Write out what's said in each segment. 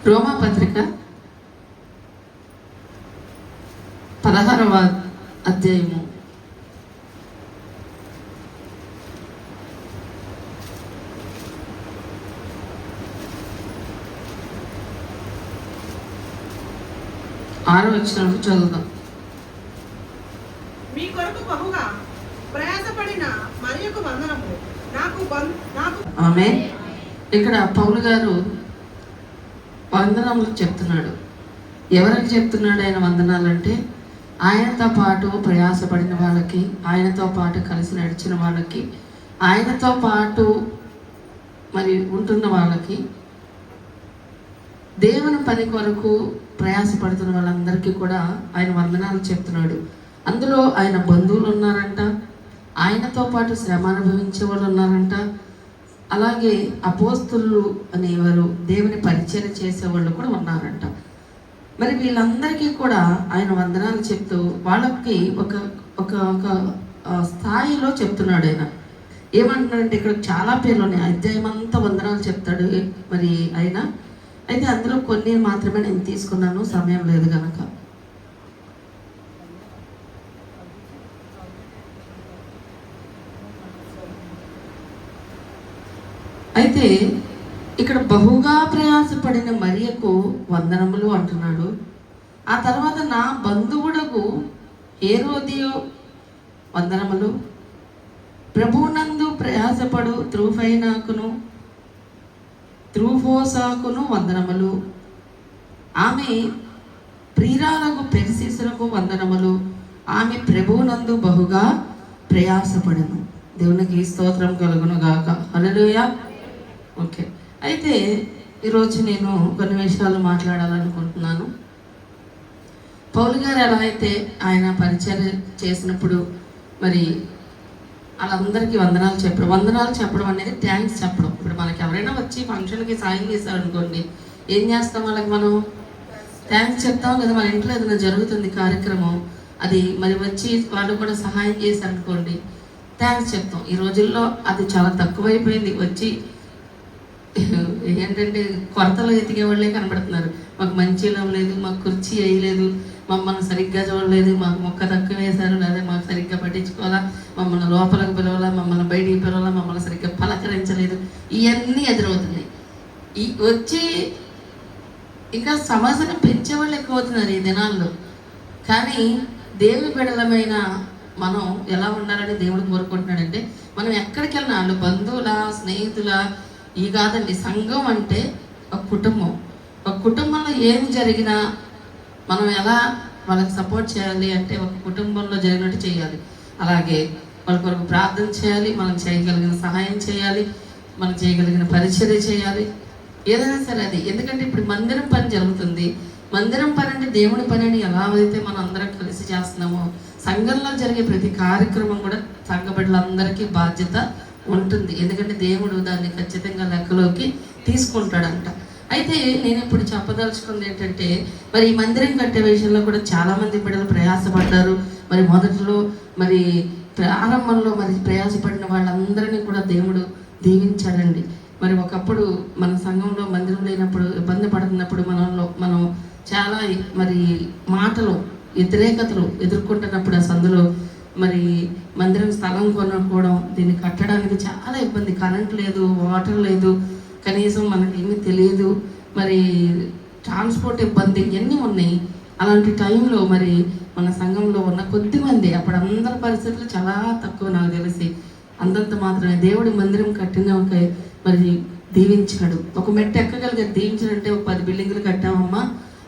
రోమాపత్రిక 16వ అధ్యాయము 6వ వచనం చదువుదాం. మీ కొరకు బహుగా ప్రయాసపడిన మరియకు వందనము. ఆమేన్. ఇక్కడ పౌలు గారు వందనములు చెప్తున్నాడు. ఎవరికి చెప్తున్నాడు ఆయన వందనాలంటే? ఆయనతో పాటు ప్రయాసపడిన వాళ్ళకి, ఆయనతో పాటు కలిసి నడిచిన వాళ్ళకి, ఆయనతో పాటు మరి ఉంటున్న వాళ్ళకి, దేవుని పని కొరకు ప్రయాసపడుతున్న వాళ్ళందరికీ కూడా ఆయన వందనాలు చెప్తున్నాడు. అందులో ఆయన బంధువులు ఉన్నారంట, ఆయనతో పాటు శ్రమ అనుభవించే వాళ్ళు ఉన్నారంట, అలాగే అపోస్తులు అనేవారు దేవుని పరిచయం చేసేవాళ్ళు కూడా ఉన్నారంట. మరి వీళ్ళందరికీ కూడా ఆయన వందనాలు చెప్తూ వాళ్ళకి ఒక ఒక ఒక స్థాయిలో చెప్తున్నాడు. ఆయన ఏమంటున్నాడంటే, ఇక్కడ చాలా పేర్లు ఉన్నాయి, అధ్యాయం అంతా వందనాలు చెప్తాడు మరి ఆయన. అయితే అందులో కొన్ని మాత్రమే నేను తీసుకున్నాను, సమయం లేదు కనుక. అయితే ఇక్కడ బహుగా ప్రయాసపడిన మరియకు వందనములు అంటున్నాడు. ఆ తర్వాత నా బంధువుడకు హేరోదియు వందనములు, ప్రభువునందు ప్రయాసపడు త్రూఫోసాకును వందనములు, ఆమె ప్రియురాలకు పెర్సిసులకు వందనములు, ఆమె ప్రభువునందు బహుగా ప్రయాసపడను. దేవునికి స్తోత్రం కలుగును గాక. హల్లెలూయా. ఓకే, అయితే ఈరోజు నేను కొన్ని విషయాలు మాట్లాడాలనుకుంటున్నాను. పౌలు గారు ఎలా అయితే ఆయన పరిచయం చేసినప్పుడు మరి వాళ్ళందరికీ వందనాలు చెప్పడం అనేది థ్యాంక్స్ చెప్పడం. ఇప్పుడు మనకి ఎవరైనా వచ్చి ఫంక్షన్కి సాయం చేశారనుకోండి, ఏం చేస్తాం? వాళ్ళకి మనం థ్యాంక్స్ చెప్తాం కదా. మన ఇంట్లో ఏదైనా జరుగుతుంది కార్యక్రమం, అది మరి వచ్చి వాళ్ళు కూడా సహాయం చేశారనుకోండి, థ్యాంక్స్ చెప్తాం. ఈ రోజుల్లో అది చాలా తక్కువైపోయింది. వచ్చి ఏంటంటే కొరతలు ఎతికే వాళ్ళే కనబడుతున్నారు. మాకు మంచి లేదు, మాకు కుర్చీ వేయలేదు, మమ్మల్ని సరిగ్గా చూడలేదు, మాకు మొక్క తక్కువ వేశారు, లేదా మాకు సరిగ్గా పట్టించుకోవాలా, మమ్మల్ని లోపలికి పిలవాలా, మమ్మల్ని బయటికి పిలవాలా, మమ్మల్ని సరిగ్గా పలకరించలేదు, ఇవన్నీ ఎదురవుతున్నాయి. ఈ వచ్చి ఇంకా సమస్యను పెంచేవాళ్ళు ఎక్కువ అవుతున్నారు ఈ దినాల్లో. కానీ దేవుని బిడ్డలమైన మనం ఎలా ఉండాలని దేవుడు కోరుకుంటున్నాడంటే, మనం ఎక్కడికి వెళ్ళినా వాళ్ళు బంధువుల, స్నేహితుల ఈ కాదండి. సంఘం అంటే ఒక కుటుంబం. ఒక కుటుంబంలో ఏం జరిగినా మనం ఎలా వాళ్ళకి సపోర్ట్ చేయాలి అంటే, ఒక కుటుంబంలో జరిగినట్టు చేయాలి. అలాగే వాళ్ళ కొరకు ప్రార్థన చేయాలి, మనం చేయగలిగిన సహాయం చేయాలి, మనం చేయగలిగిన పరిచర్య చేయాలి, ఏదైనా సరే అది. ఎందుకంటే ఇప్పుడు మందిరం పని జరుగుతుంది. మందిరం పని అంటే దేవుని పని అని ఎలా అయితే మనం అందరం కలిసి చేస్తున్నామో, సంఘంలో జరిగే ప్రతి కార్యక్రమం కూడా సంఘ బిడ్డలందరికీ బాధ్యత ఉంటుంది. ఎందుకంటే దేవుడు దాన్ని ఖచ్చితంగా లెక్కలోకి తీసుకుంటాడంట. అయితే నేను ఇప్పుడు చెప్పదలుచుకుంది ఏంటంటే, మరి ఈ మందిరం కట్టే విషయంలో కూడా చాలామంది బిడ్డలు ప్రయాసపడ్డారు. మరి మొదట్లో మరి ప్రారంభంలో మరి ప్రయాసపడిన వాళ్ళందరినీ కూడా దేవుడు దీవించాడండి. మరి ఒకప్పుడు మన సంఘంలో మందిరం లేనప్పుడు, ఇబ్బంది పడుతున్నప్పుడు మనం చాలా మరి మాటలు, వ్యతిరేకతలు ఎదుర్కొంటున్నప్పుడు ఆ సందులో మరి మందిరం స్థలం కొనుక్కోవడం, దీన్ని కట్టడానికి చాలా ఇబ్బంది. కరెంట్ లేదు, వాటర్ లేదు, కనీసం మనకి ఏమీ తెలియదు, మరి ట్రాన్స్పోర్ట్ ఇబ్బంది, ఇవన్నీ ఉన్నాయి. అలాంటి టైంలో మరి మన సంఘంలో ఉన్న కొద్దిమంది, అప్పుడు అందరి పరిస్థితులు చాలా తక్కువ నాకు తెలిసి, అంతంత మాత్రమే దేవుడి మందిరం కట్టిన ఒక మరి దీవించాడు. ఒక మెట్టు ఎక్కగలిగే దీవించాడంటే, ఒక 10 బిల్డింగులు కట్టామమ్మా,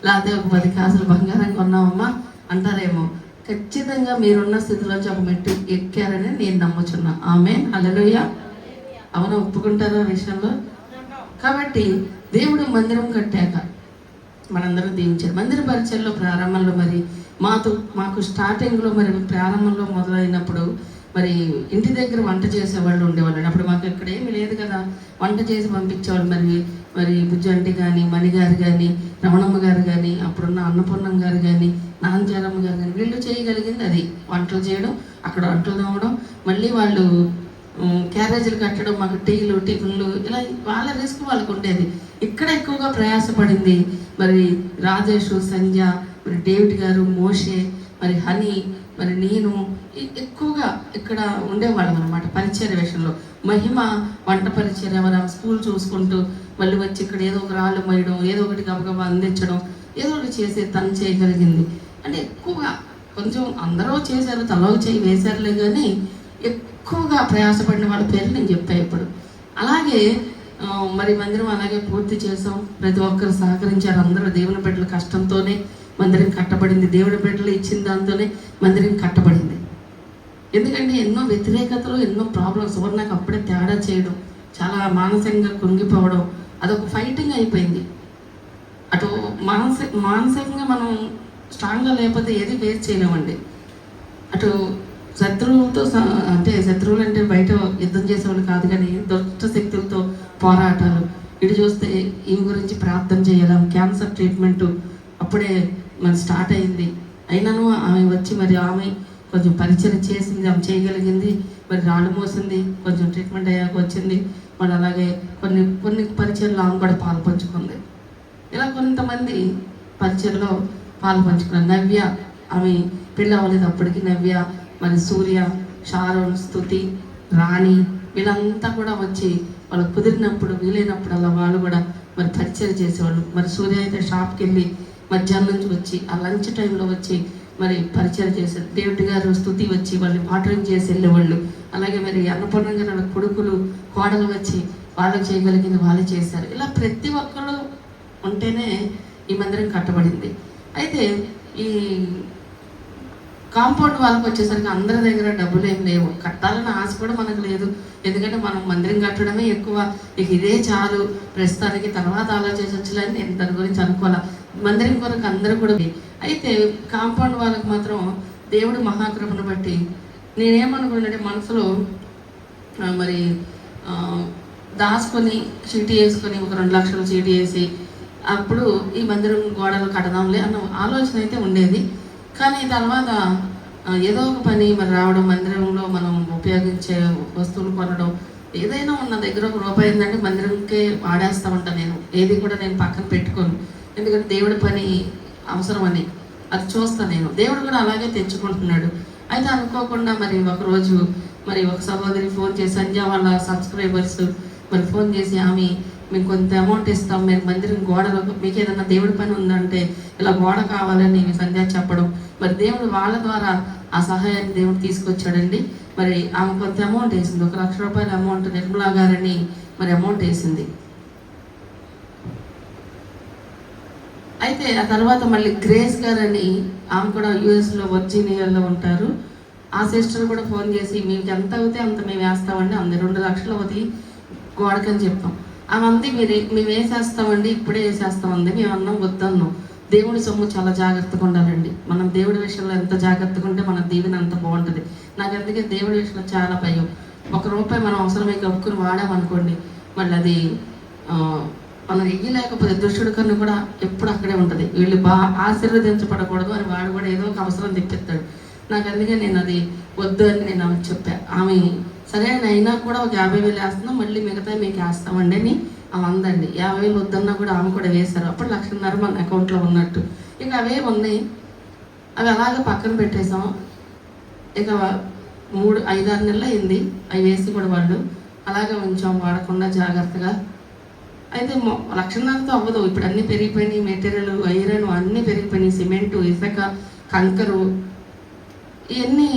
లేకపోతే ఒక 10 కాసులు బంగారం కొన్నామమ్మా అంటారేమో. ఖచ్చితంగా మీరున్న స్థితిలోంచి ఒక మెట్టు ఎక్కారని నేను నమ్ముచున్నా. ఆమేన్. హల్లెలూయా. అవునా? ఒప్పుకుంటారా విషయంలో? కాబట్టి దేవుడు మందిరం కట్టాక మనందరూ దీవించారు. మందిర పరిచయంలో ప్రారంభంలో మరి మాకు స్టార్టింగ్లో మరి ప్రారంభంలో మొదలైనప్పుడు మరి ఇంటి దగ్గర వంట చేసేవాళ్ళు ఉండేవాళ్ళు. అప్పుడు మాకు ఇక్కడ ఏమీ లేదు కదా, వంట చేసి పంపించేవాళ్ళు. మరి బుజ్జంటి కానీ, మణిగారు కానీ, రమణమ్మ గారు కానీ, అప్పుడున్న అన్నపూర్ణమ్మ గారు కానీ, నాంచారమ్మ గారు కానీ, వీళ్ళు చేయగలిగింది అది వంటలు చేయడం, అక్కడ వంటలు తోమడం. మళ్ళీ వాళ్ళు క్యారేజీలు కట్టడం, మాకు టీలు టిఫిన్లు, ఇలా వాళ్ళ రిస్క్ వాళ్ళకు ఉండేది. ఇక్కడ ఎక్కువగా ప్రయాసపడింది మరి రాజేష్, సంధ్య, మరి డేవిడ్ గారు, మోషే, మరి హనీ, మరి నేను ఎక్కువగా ఇక్కడ ఉండేవాళ్ళం అనమాట పరిచర్య విషయంలో. మహిమ వంట పరిచర్య, మరి స్కూల్ చూసుకుంటూ మళ్ళీ వచ్చి ఇక్కడ ఏదో ఒక రాళ్ళు మోయడం, ఏదో ఒకటి గబగబా అందించడం, ఏదో ఒకటి చేసే తను చేయగలిగింది. అంటే ఎక్కువగా కొంచెం అందరూ చేశారు, తలో చేయి వేశారులే, కానీ ఎక్కువగా ప్రయాసపడిన వాళ్ళ పేర్లు నేను చెప్తాను ఇప్పుడు. అలాగే మరి మందిరం అలాగే పూర్తి చేసాం. ప్రతి ఒక్కరు సహకరించారు. అందరూ దేవుని బిడ్డల కష్టంతోనే మందిరం కట్టబడింది. దేవుడి బిడ్డలు ఇచ్చిన దాంతోనే మందిరం కట్టబడింది. ఎందుకంటే ఎన్నో వ్యతిరేకతలు, ఎన్నో ప్రాబ్లమ్స్, నాకు అప్పుడే తేడా చేయడం, చాలా మానసికంగా కృంగిపోవడం, అదొక ఫైటింగ్ అయిపోయింది. అటు మానసికంగా మనం స్ట్రాంగ్గా లేకపోతే ఏది ఫేస్ చేయలేమండి. అటు శత్రువులతో, అంటే శత్రువులు అంటే బయట యుద్ధం చేసేవాళ్ళు కాదు, కానీ దుష్ట శక్తులతో పోరాటాలు. ఇటు చూస్తే ఈ గురించి ప్రార్థన చేయడం, క్యాన్సర్ ట్రీట్మెంటు అప్పుడే మరి స్టార్ట్ అయింది. అయినాను ఆమె వచ్చి మరి ఆమె కొంచెం పరిచయం చేసింది, ఆమె చేయగలిగింది. మరి రాళ్ళు మోసింది, కొంచెం ట్రీట్మెంట్ అయ్యాక వచ్చింది. మరి అలాగే కొన్ని పరిచయలు ఆమె కూడా పాలు పంచుకుంది. ఇలా కొంతమంది పరిచయలో పాలు పంచుకున్నారు. నవ్య, ఆమె పెళ్ళి అవ్వలేదు అప్పటికి. నవ్య, మరి సూర్య, షారోన్, స్తుతి, రాణి, వీళ్ళంతా కూడా వచ్చి వాళ్ళకు కుదిరినప్పుడు, వీలైనప్పుడు అలా వాళ్ళు కూడా మరి పరిచయం చేసేవాళ్ళు. మరి సూర్య అయితే షాప్కి వెళ్ళి మధ్యాహ్నం నుంచి వచ్చి ఆ లంచ్ టైంలో వచ్చి మరి పరిచయం చేశారు. డేవిడ్ గారు, స్తుతి వచ్చి వాళ్ళు వాటరింగ్ చేసి వెళ్ళేవాళ్ళు. అలాగే మరి అన్నపూర్ణ గారు కొడుకులు, కోడలు వచ్చి వాళ్ళు చేయగలిగింది వాళ్ళు చేశారు. ఇలా ప్రతి ఒక్కళ్ళు ఉంటేనే ఈ మందిరం కట్టబడింది. అయితే ఈ కాంపౌండ్ వాళ్ళకి వచ్చేసరికి అందరి దగ్గర డబ్బులు ఏం లేవు. కట్టాలని ఆశ కూడా మనకు లేదు. ఎందుకంటే మనం మందిరం కట్టడమే ఎక్కువ, ఇక ఇదే చాలు ప్రస్తుతానికి, తర్వాత ఆలోచించవచ్చులని నేను దాని గురించి అనుకోవాలా. మందిరం కొరకు అందరూ కూడా. అయితే కాంపౌండ్ వాళ్ళకి మాత్రం దేవుడు మహాకృపను బట్టి నేనేమనుకున్నానంటే మనసులో మరి దాచుకొని చీటీ వేసుకొని ఒక 2 లక్షలు చీటీ వేసి అప్పుడు ఈ మందిరం గోడలు కడదాంలే అన్న ఆలోచన అయితే ఉండేది. కానీ తర్వాత ఏదో ఒక పని మరి రావడం, మందిరంలో మనం ఉపయోగించే వస్తువులు కొనడం, ఏదైనా ఉన్న దగ్గర ₹1 అయిందంటే మందిరంకే వాడేస్తూ ఉంటాను నేను. ఏది కూడా నేను పక్కన పెట్టుకోను. ఎందుకంటే దేవుడి పని అవసరం అని అది చూస్తాను నేను. దేవుడు కూడా అలాగే తెచ్చుకుంటున్నాడు. అయితే అనుకోకుండా మరి ఒకరోజు మరి ఒక సహోదరి ఫోన్ చేసి, సంధ్య వాళ్ళ సబ్స్క్రైబర్స్ మరి ఫోన్ చేసి, ఆమె మేము కొంత అమౌంట్ ఇస్తాం, మీరు మందిరం గోడలో మీకు ఏదైనా దేవుడి పని ఉందంటే ఇలా గోడ కావాలని సంధ్య చెప్పడం, మరి దేవుడు వాళ్ళ ద్వారా ఆ సహాయాన్ని దేవుడు తీసుకొచ్చాడండి. మరి ఆమె కొంత అమౌంట్ వేసింది, ₹1,00,000 అమౌంట్ నిర్మలా గారని మరి అమౌంట్ వేసింది. అయితే ఆ తర్వాత మళ్ళీ గ్రేస్ గారని ఆమె కూడా యూఎస్లో వర్జీనియాలో ఉంటారు. ఆ సిస్టర్ కూడా ఫోన్ చేసి, మీకు ఎంత అవుతే అంత మేము వేస్తామండి, 2 లక్షలు అవుతాయి గోడకని చెప్తాం. ఆమె మేము వేసేస్తామండి, ఇప్పుడే వేసేస్తామండి. మేము అన్నాం వద్దన్నాం. దేవుడి సొమ్ము చాలా జాగ్రత్తగా ఉండాలండి. మనం దేవుడి విషయంలో ఎంత జాగ్రత్తగా ఉంటే మన దీవెన అంత బాగుంటుంది. నాకు అందుకే దేవుడి విషయంలో చాలా భయం. ₹1 మనం అవసరమై కప్పుకుని వాడామనుకోండి, మళ్ళీ అది మనం ఇయ్యలేకపోతే దుష్టుడి కన్ను కూడా ఎప్పుడు అక్కడే ఉంటుంది. వీళ్ళు ఆశీర్వదించబడకూడదు అని వాడు కూడా ఏదో ఒక అవసరం తెప్పిస్తాడు. నాకు అందుకే నేను అది వద్దు అని నేను ఆమె చెప్పా. ఆమె సరే అయినా కూడా ఒక 50,000 వేస్తున్నాం, మళ్ళీ మిగతా మీకు వేస్తామండి అని ఆమె అందండి. 50,000 వద్దన్నా కూడా ఆమె కూడా వేశారు. అప్పుడు ₹1,50,000 మన అకౌంట్లో ఉన్నట్టు. ఇక అవే ఉన్నాయి, అవి అలాగే పక్కన పెట్టేసాం. ఇక 5-6 నెలలు అయింది అవి వేసి కూడా వాళ్ళు అలాగే ఉంచాం, వాడకుండా జాగ్రత్తగా. అయితే ₹1,50,000తో అవ్వదు. ఇప్పుడు అన్నీ పెరిగిపోయినాయి, మెటీరియల్, ఐరన్ అన్నీ పెరిగిపోయినాయి, సిమెంటు, ఇసుక, కంకరు, ఇవన్నీ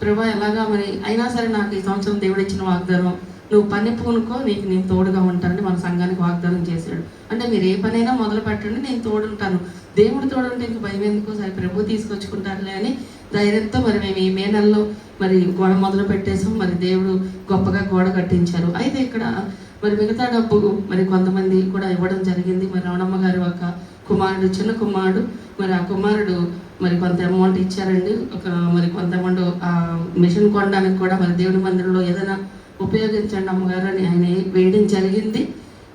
ప్రభా ఎలాగా మరి. అయినా సరే నాకు ఈ సంవత్సరం దేవుడు ఇచ్చిన వాగ్దానం, నువ్వు పని పూనుకో, నీకు నేను తోడుగా ఉంటానని మన సంఘానికి వాగ్దానం చేశాడు. అంటే మీరు ఏ పనైనా మొదలు పెట్టండి, నేను తోడుంటాను. దేవుడు తోడుంటే ఇంక భయం ఎందుకు, సరే ప్రభు తీసుకొచ్చుకుంటారులే అని ధైర్యంతో మరి మేము ఈ మే నెలలో మరి గోడ మొదలు పెట్టేసాం. మరి దేవుడు గొప్పగా గోడ కట్టించారు. అయితే ఇక్కడ మరి మిగతా డబ్బు మరి కొంతమంది కూడా ఇవ్వడం జరిగింది. మరి రమణమ్మ గారి ఒక కుమారుడు, చిన్న కుమారుడు, మరి ఆ కుమారుడు మరి కొంత అమౌంట్ ఇచ్చారండి. మరి కొంత అమౌంట్ ఆ మిషన్ కొనడానికి కూడా మరి దేవుడి మందిరంలో ఏదైనా ఉపయోగించండి అమ్మగారు అని ఆయన వేయడం జరిగింది.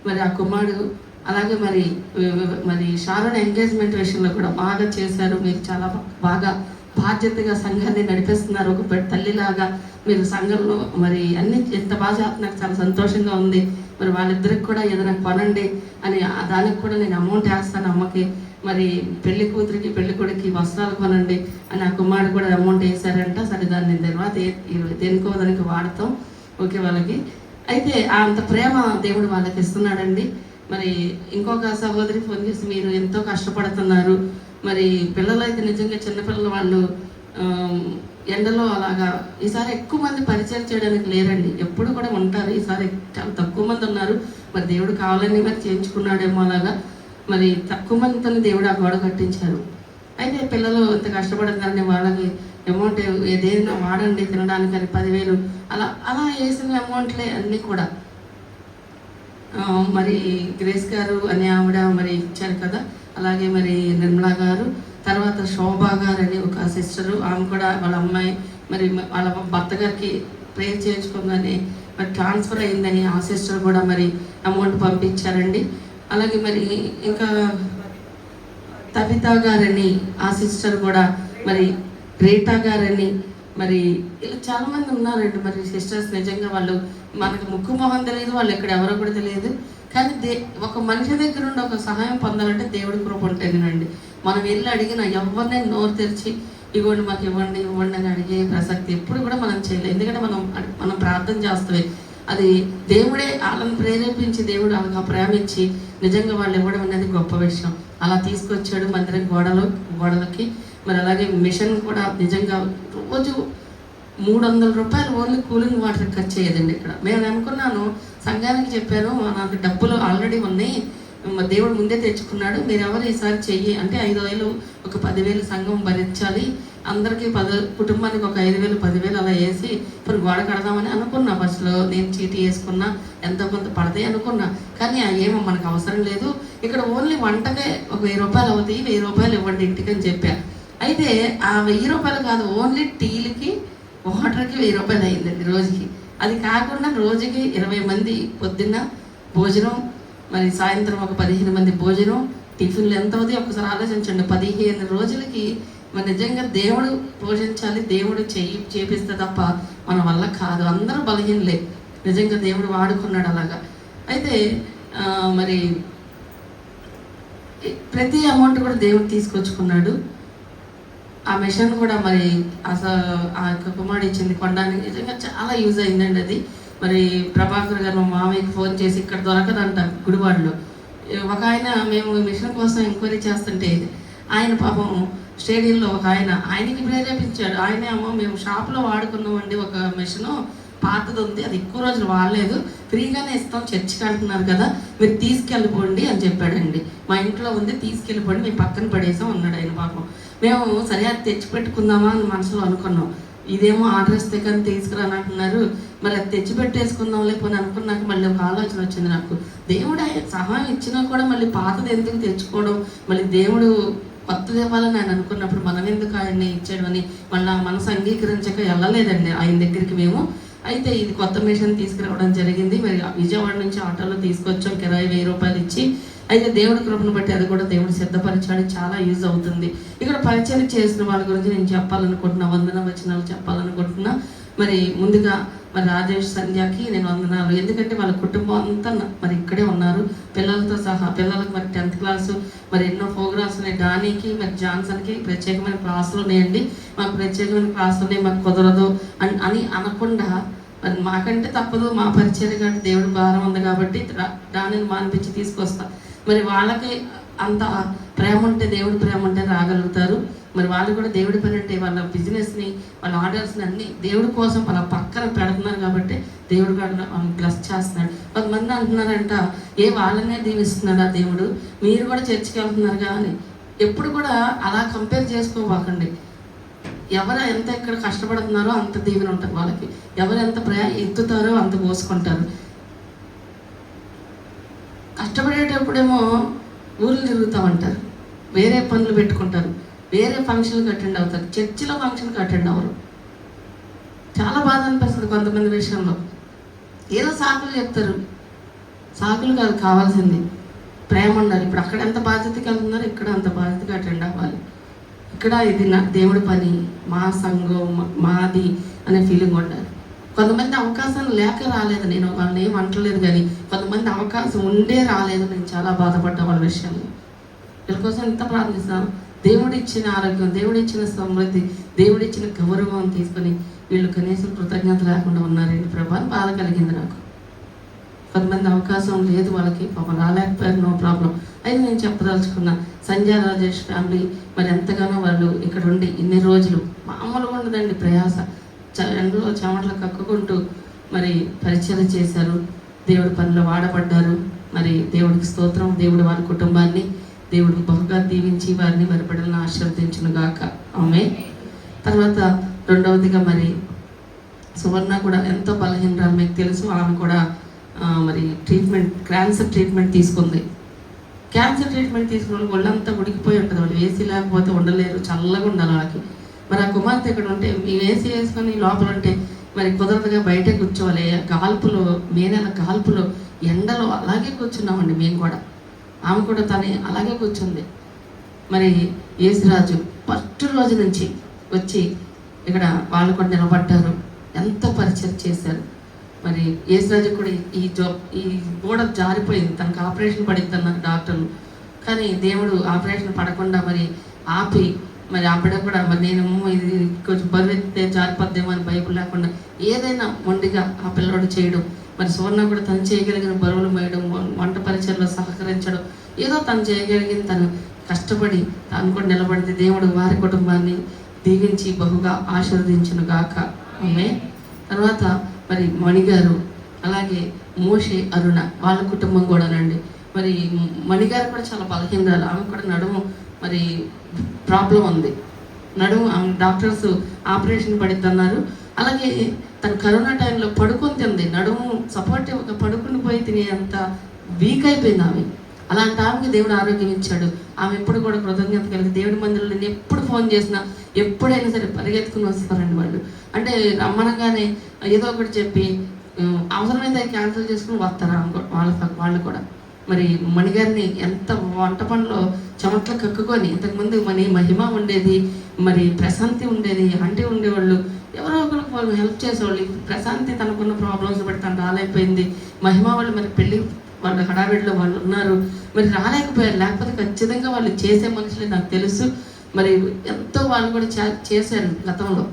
మరి ఆ కుమారుడు అలాగే మరి షారోన్ ఎంగేజ్మెంట్ విషయంలో కూడా బాగా చేశారు. మీరు చాలా బాగా బాధ్యతగా సంఘాన్ని నడిపిస్తున్నారు. ఒక తల్లిలాగా మీరు సంఘంలో మరి అన్ని ఎంత బాగా చేస్తున్నారు, చాలా సంతోషంగా ఉంది. మరి వాళ్ళిద్దరికి కూడా ఏదైనా కొనండి అని దానికి కూడా నేను అమౌంట్ వేస్తాను అమ్మకి. మరి పెళ్లి కూతురికి పెళ్లి కొడుకి వస్త్రాలు కొనండి అని ఆ కుమారుడు కూడా అమౌంట్ వేశారంట. సరే దాన్ని తర్వాత దేనికో దానికి వాడతాం, ఓకే వాళ్ళకి. అయితే అంత ప్రేమ దేవుడు వాళ్ళకి ఇస్తున్నాడండి. మరి ఇంకొక సహోదరి ఫోన్ చేసి మీరు ఎంతో కష్టపడుతున్నారు, మరి పిల్లలు అయితే నిజంగా చిన్నపిల్లలు వాళ్ళు ఎండలో అలాగా ఈసారి ఎక్కువ మంది పరిచయం చేయడానికి లేరండి, ఎప్పుడు కూడా ఉంటారు. ఈసారి చాలా తక్కువ మంది ఉన్నారు. మరి దేవుడు కావాలని మరి చేయించుకున్నాడేమో అలాగా. మరి తక్కువ మందితో దేవుడు ఆ గోడ కట్టించారు. అయితే పిల్లలు ఎంత కష్టపడుతున్నారని వాళ్ళకి అమౌంట్ ఏదైనా వాడండి తినడానికి అని 10,000 అలా అలా వేసిన అమౌంట్లే అన్నీ కూడా. మరి గ్రేస్ గారు అనే ఆవిడ మరి ఇచ్చారు కదా. అలాగే మరి నిర్మలా గారు, తర్వాత శోభా గారు అని ఒక సిస్టరు, ఆమె కూడా వాళ్ళ అమ్మాయి మరి వాళ్ళ భర్త గారికి ప్రేర్ చేయించుకుందని మరి ట్రాన్స్ఫర్ అయిందని ఆ సిస్టర్ కూడా మరి అమౌంట్ పంపించారండి. అలాగే మరి ఇంకా తబితా గారని ఆ సిస్టర్ కూడా, మరి రేటా గారని, మరి ఇలా చాలామంది ఉన్నారండి మరి సిస్టర్స్. నిజంగా వాళ్ళు మనకు ముక్కు మొహం తెలియదు, వాళ్ళు ఇక్కడ ఎవరో కూడా తెలియదు. కానీ ఒక మనిషి దగ్గర నుండి ఒక సహాయం పొందాలంటే దేవుడి కృప ఉంటేనండి. మనం వెళ్ళి అడిగిన ఎవరిని నోరు తెరిచి ఇవ్వండి మాకు ఇవ్వండి ఇవ్వండి అని అడిగే ప్రసక్తి ఎప్పుడు కూడా మనం చేయలేదు. ఎందుకంటే మనం ప్రార్థన చేస్తామే, అది దేవుడే వాళ్ళని ప్రేరేపించి దేవుడు వాళ్ళకి ప్రేమించి నిజంగా వాళ్ళు ఇవ్వడం అనేది గొప్ప విషయం. అలా తీసుకొచ్చాడు మందిరం గోడలకి. మరి అలాగే మిషన్ కూడా నిజంగా రోజు 300 రూపాయలు ఓన్లీ కూలింగ్ వాటర్ ఖర్చు అయ్యేదండి ఇక్కడ. నేను అనుకున్నాను, సంఘానికి చెప్పాను నాకు డబ్బులు ఆల్రెడీ ఉన్నాయి, దేవుడు ముందే తెచ్చుకున్నాడు, మీరు ఎవరు ఈసారి చెయ్యి అంటే 5,000 ఒక 10,000 సంఘం భరించాలి, అందరికీ కుటుంబానికి ఒక 5,000 10,000 అలా వేసి ఇప్పుడు గోడ కడదామని అనుకున్నా. ఫస్ట్లో నేను చీటీ వేసుకున్నా, ఎంతో కొంత పడతాయి అనుకున్నా. కానీ ఏమో మనకు అవసరం లేదు, ఇక్కడ ఓన్లీ వంటకే ఒక 1,000 రూపాయలు అవుతాయి, 1,000 రూపాయలు ఇవ్వండి ఇంటికి అని చెప్పా. అయితే ఆ 1,000 రూపాయలు కాదు, ఓన్లీ టీలకి వాటర్కి 1,000 రూపాయలు అయిందండి రోజుకి. అది కాకుండా రోజుకి 20 మంది పొద్దున్న భోజనం, మరి సాయంత్రం ఒక 15 మంది భోజనం, టిఫిన్లు ఎంత అవుతాయి ఒకసారి ఆలోచించండి. 15 రోజులకి మరి నిజంగా దేవుడు పోషించాలి, దేవుడు చేపిస్తే తప్ప మన వల్ల కాదు. అందరూ బలహీనలే, నిజంగా దేవుడు వాడుకున్నాడు అలాగా. అయితే మరి ప్రతి అమౌంట్ కూడా దేవుడు తీసుకొచ్చుకున్నాడు. ఆ మిషన్ కూడా మరి అసలు ఆ యొక్క కుమారుడు ఇచ్చింది కొనడానికి నిజంగా చాలా యూజ్ అయిందండి అది. మరి ప్రభాకర్ గారు మా మామయ్యకి ఫోన్ చేసి ఇక్కడ దొరకదంట గుడివాడలో. ఒక ఆయన మేము మిషన్ కోసం ఎంక్వైరీ చేస్తుంటే ఆయన పాపం స్టేడియంలో ఒక ఆయనకి ప్రేరేపించాడు. ఆయనే అమ్మో మేము షాప్లో వాడుకున్నామండి ఒక మిషను, పాతది ఉంది, అది ఎక్కువ రోజులు వాడలేదు, ఫ్రీగానే ఇస్తాం చర్చికి అంటున్నారు కదా, మీరు తీసుకెళ్ళిపోండి అని చెప్పాడండి. మా ఇంట్లో ఉంది తీసుకెళ్ళిపోండి, మేము పక్కన పడేసాం అన్నాడు ఆయన. పాపం మేము సరే అది తెచ్చి పెట్టుకుందామా అని మనసులో అనుకున్నాం. ఇదేమో ఆర్డర్ ఇస్తే కానీ తీసుకురాని అంటున్నారు, మరి అది తెచ్చి పెట్టేసుకుందాం లేకపోతే అనుకున్నాక మళ్ళీ ఒక ఆలోచన వచ్చింది నాకు. దేవుడు సహాయం ఇచ్చినా కూడా మళ్ళీ పాతది ఎందుకు తెచ్చుకోవడం, మళ్ళీ దేవుడు కొత్తది ఇవ్వాలని ఆయన అనుకున్నప్పుడు మనం ఎందుకు ఆయన్ని ఇచ్చాడు అని మళ్ళీ మనసు అంగీకరించక వెళ్ళలేదండి ఆయన దగ్గరికి మేము. అయితే ఇది కొత్త మిషన్ తీసుకురావడం జరిగింది. మరి విజయవాడ నుంచి ఆటోలో తీసుకొచ్చాం, కిరాయి 1,000 రూపాయలు ఇచ్చి. అయితే దేవుడి కృపను బట్టి అది కూడా దేవుడు సిద్ధపరిచాడు, చాలా యూజ్ అవుతుంది. ఇక్కడ పరిచయం చేసిన వాళ్ళ గురించి నేను చెప్పాలనుకుంటున్నా, వందన వచనాలు చెప్పాలనుకుంటున్నా. మరి ముందుగా మరి రాజేష్ సంధ్యకి నేను వందనాలు, ఎందుకంటే వాళ్ళ కుటుంబం అంతా మరి ఇక్కడే ఉన్నారు పిల్లలతో సహా. పిల్లలకు మరి 10th క్లాసు మరి ఎన్నో ప్రోగ్రామ్స్ ఉన్నాయి. డానీకి మరి జాన్సన్కి ప్రత్యేకమైన క్లాసులు ఉన్నాయండి. మాకు ప్రత్యేకమైన క్లాసులు ఉన్నాయి, మాకు కుదరదు అని అనకుండా మరి మాకంటే తప్పదు, మా పరిచయం కంటే దేవుడి భారం ఉంది కాబట్టి డానీని మానిపించి తీసుకొస్తా. మరి వాళ్ళకి అంత ప్రేమ ఉంటే, దేవుడి ప్రేమ ఉంటే రాగలుగుతారు. మరి వాళ్ళు కూడా దేవుడి పని అంటే వాళ్ళ బిజినెస్ని, వాళ్ళ ఆర్డర్స్ని అన్ని దేవుడి కోసం వాళ్ళ పక్కన పెడుతున్నారు కాబట్టి దేవుడు కూడా బ్లెస్ చేస్తున్నాడు. కొంతమంది అంటున్నారంట, వాళ్ళనే దీవిస్తున్నాడా దేవుడు, మీరు కూడా చర్చికి వెళ్తున్నారు కానీ. ఎప్పుడు కూడా అలా కంపేర్ చేసుకోబాకండి. ఎవరు ఎంత ఎక్కడ కష్టపడుతున్నారో అంత దీవెన ఉంటుంది వాళ్ళకి, ఎవరు ఎంత ఎత్తుతారో అంత పోసుకుంటారు. కష్టపడేటప్పుడేమో ఊళ్ళు తిరుగుతూ ఉంటారు, వేరే పనులు పెట్టుకుంటారు, వేరే ఫంక్షన్కి అటెండ్ అవుతారు, చర్చిలో ఫంక్షన్కి అటెండ్ అవ్వరు. చాలా బాధ అనిపిస్తుంది కొంతమంది విషయంలో. ఏదో సాకులు చెప్తారు, సాకులు కాదు కావాల్సింది ప్రేమ ఉండాలి. ఇప్పుడు అక్కడ ఎంత బాధ్యతకి వెళ్తున్నారు, ఇక్కడ అంత బాధ్యతగా అటెండ్ అవ్వాలి. ఇక్కడ ఇది నా దేవుడి పని, మా సంఘం మాది అనే ఫీలింగ్ ఉండాలి. కొంతమంది అవకాశం లేక రాలేదు, నేను వాళ్ళని ఏం అంటలేదు, కానీ కొంతమంది అవకాశం ఉండే రాలేదు. నేను చాలా బాధపడ్డా వాళ్ళ విషయంలో. వీళ్ళ కోసం ఎంత ప్రార్థిస్తాను. దేవుడిచ్చిన ఆరోగ్యం, దేవుడిచ్చిన సమృద్ధి, దేవుడిచ్చిన గౌరవం తీసుకొని వీళ్ళు కనీసం కృతజ్ఞత లేకుండా ఉన్నారండి ప్రభా అని బాధ కలిగింది నాకు. కొంతమంది అవకాశం లేదు, వాళ్ళకి పాపం రాలేకపోయారు, నో ప్రాబ్లం. అయితే నేను చెప్పదలుచుకున్నా, సంజయ్ రాజేష్ ఫ్యామిలీ మరి ఎంతగానో వాళ్ళు ఇక్కడ ఉండి ఇన్ని రోజులు మామూలుగా ఉండదండి ప్రయాస, ఎండలో చెమటలు కక్కుకుంటూ మరి పరిచయం చేశారు, దేవుడి పనిలో వాడబడ్డారు. మరి దేవుడికి స్తోత్రం. దేవుడు వారి కుటుంబాన్ని దేవుడు బహుగా దీవించి వారిని వారి బిడ్డలను ఆశీర్వదించును గాక. ఆమె. తర్వాత రెండవదిగా మరి సువర్ణ కూడా ఎంతో బలహీనరాలు, మీకు తెలుసు. ఆమె కూడా మరి క్యాన్సర్ ట్రీట్మెంట్ తీసుకుంది. క్యాన్సర్ ట్రీట్మెంట్ తీసుకున్న ఒళ్ళంతా ఉడికిపోయి ఉంటుంది. వాళ్ళు ఏసీ లేకపోతే ఉండలేరు, చల్లగా ఉండాలి వాళ్ళకి. మరి ఆ కుమార్తె ఇక్కడ ఉంటే ఈ ఏసీ వేసుకొని లోపల ఉంటే మరి కుదరదుగా బయటే కూర్చోవాలి. గాల్పులో, మే నెల గాల్పులో, ఎండలో అలాగే కూర్చున్నామండి మేము కూడా. ఆమె కూడా తనే అలాగే కూర్చుంది. మరి యేసురాజు ఫస్ట్ రోజు నుంచి వచ్చి ఇక్కడ వాళ్ళు కూడా నిలబడ్డారు, ఎంతో పరిచయం చేశారు. మరి యేసురాజు కూడా ఈ గోడ జారిపోయింది, తనకు ఆపరేషన్ పడిద్ది అన్నారు డాక్టర్లు. కానీ దేవుడు ఆపరేషన్ పడకుండా మరి ఆపి మరి ఆ బిడ్డ కూడా మరి నేను ఇది కొంచెం బరువెత్తే జారిపోద్దేమో అని బైబుల్ లేకుండా ఏదైనా మొండిగా ఆ పిల్లవాడు చేయడం, మరి సువర్ణ కూడా తను చేయగలిగిన బరువులు మోయడం, వంట పరిచయలో సహకరించడం, ఏదో తను చేయగలిగింది తను కష్టపడి తను కూడా నిలబడితే దేవుడు వారి కుటుంబాన్ని దీవించి బహుగా ఆశీర్వదించును గాక. ఆమె. తర్వాత మరి మణిగారు, అలాగే మోషే అరుణ వాళ్ళ కుటుంబం కూడానండి. మరి మణిగారు కూడా చాలా బలహీనరాలు, ఆమె కూడా నడుము మరి ప్రాబ్లం ఉంది. నడుము డాక్టర్స్ ఆపరేషన్ పడిద్ది అన్నారు. అలాగే తను కరోనా టైంలో పడుకొని తింది, నడుము సపోర్టివ్గా పడుకుని పోయి తినే అంత వీక్ అయిపోయింది ఆమె. అలాంటి ఆమెకి దేవుడు ఆరోగ్యం ఇచ్చాడు. ఆమె ఎప్పుడు కూడా కృతజ్ఞత కలిగి దేవుడి మందిరంలో నేను ఎప్పుడు ఫోన్ చేసినా ఎప్పుడైనా సరే పరిగెత్తుకుని వస్తారండి వాళ్ళు. అంటే రమ్మనగానే ఏదో ఒకటి చెప్పి అవసరమైతే క్యాన్సిల్ చేసుకుని వస్తారు వాళ్ళు కూడా. మరి మణిగారిని ఎంత వంట పనిలో చెమట్లు కక్కుకొని, ఇంతకుముందు మహిమ ఉండేది, మరి ప్రశాంతి ఉండేది, ఆంటీ ఉండేవాళ్ళు, ఎవరో ఒకరికి వాళ్ళు హెల్ప్ చేసేవాళ్ళు. ప్రశాంతి తనకున్న ప్రాబ్లమ్స్ బట్టి తను రాలేకపోయింది. మహిమ వాళ్ళు మరి పెళ్ళి వాళ్ళు హడావిడిలో వాళ్ళు ఉన్నారు, మరి రాలేకపోయారు. లేకపోతే ఖచ్చితంగా వాళ్ళు చేసే మనుషులే నాకు తెలుసు. మరి ఎంతో వాళ్ళు కూడా చేశారు గతంలో.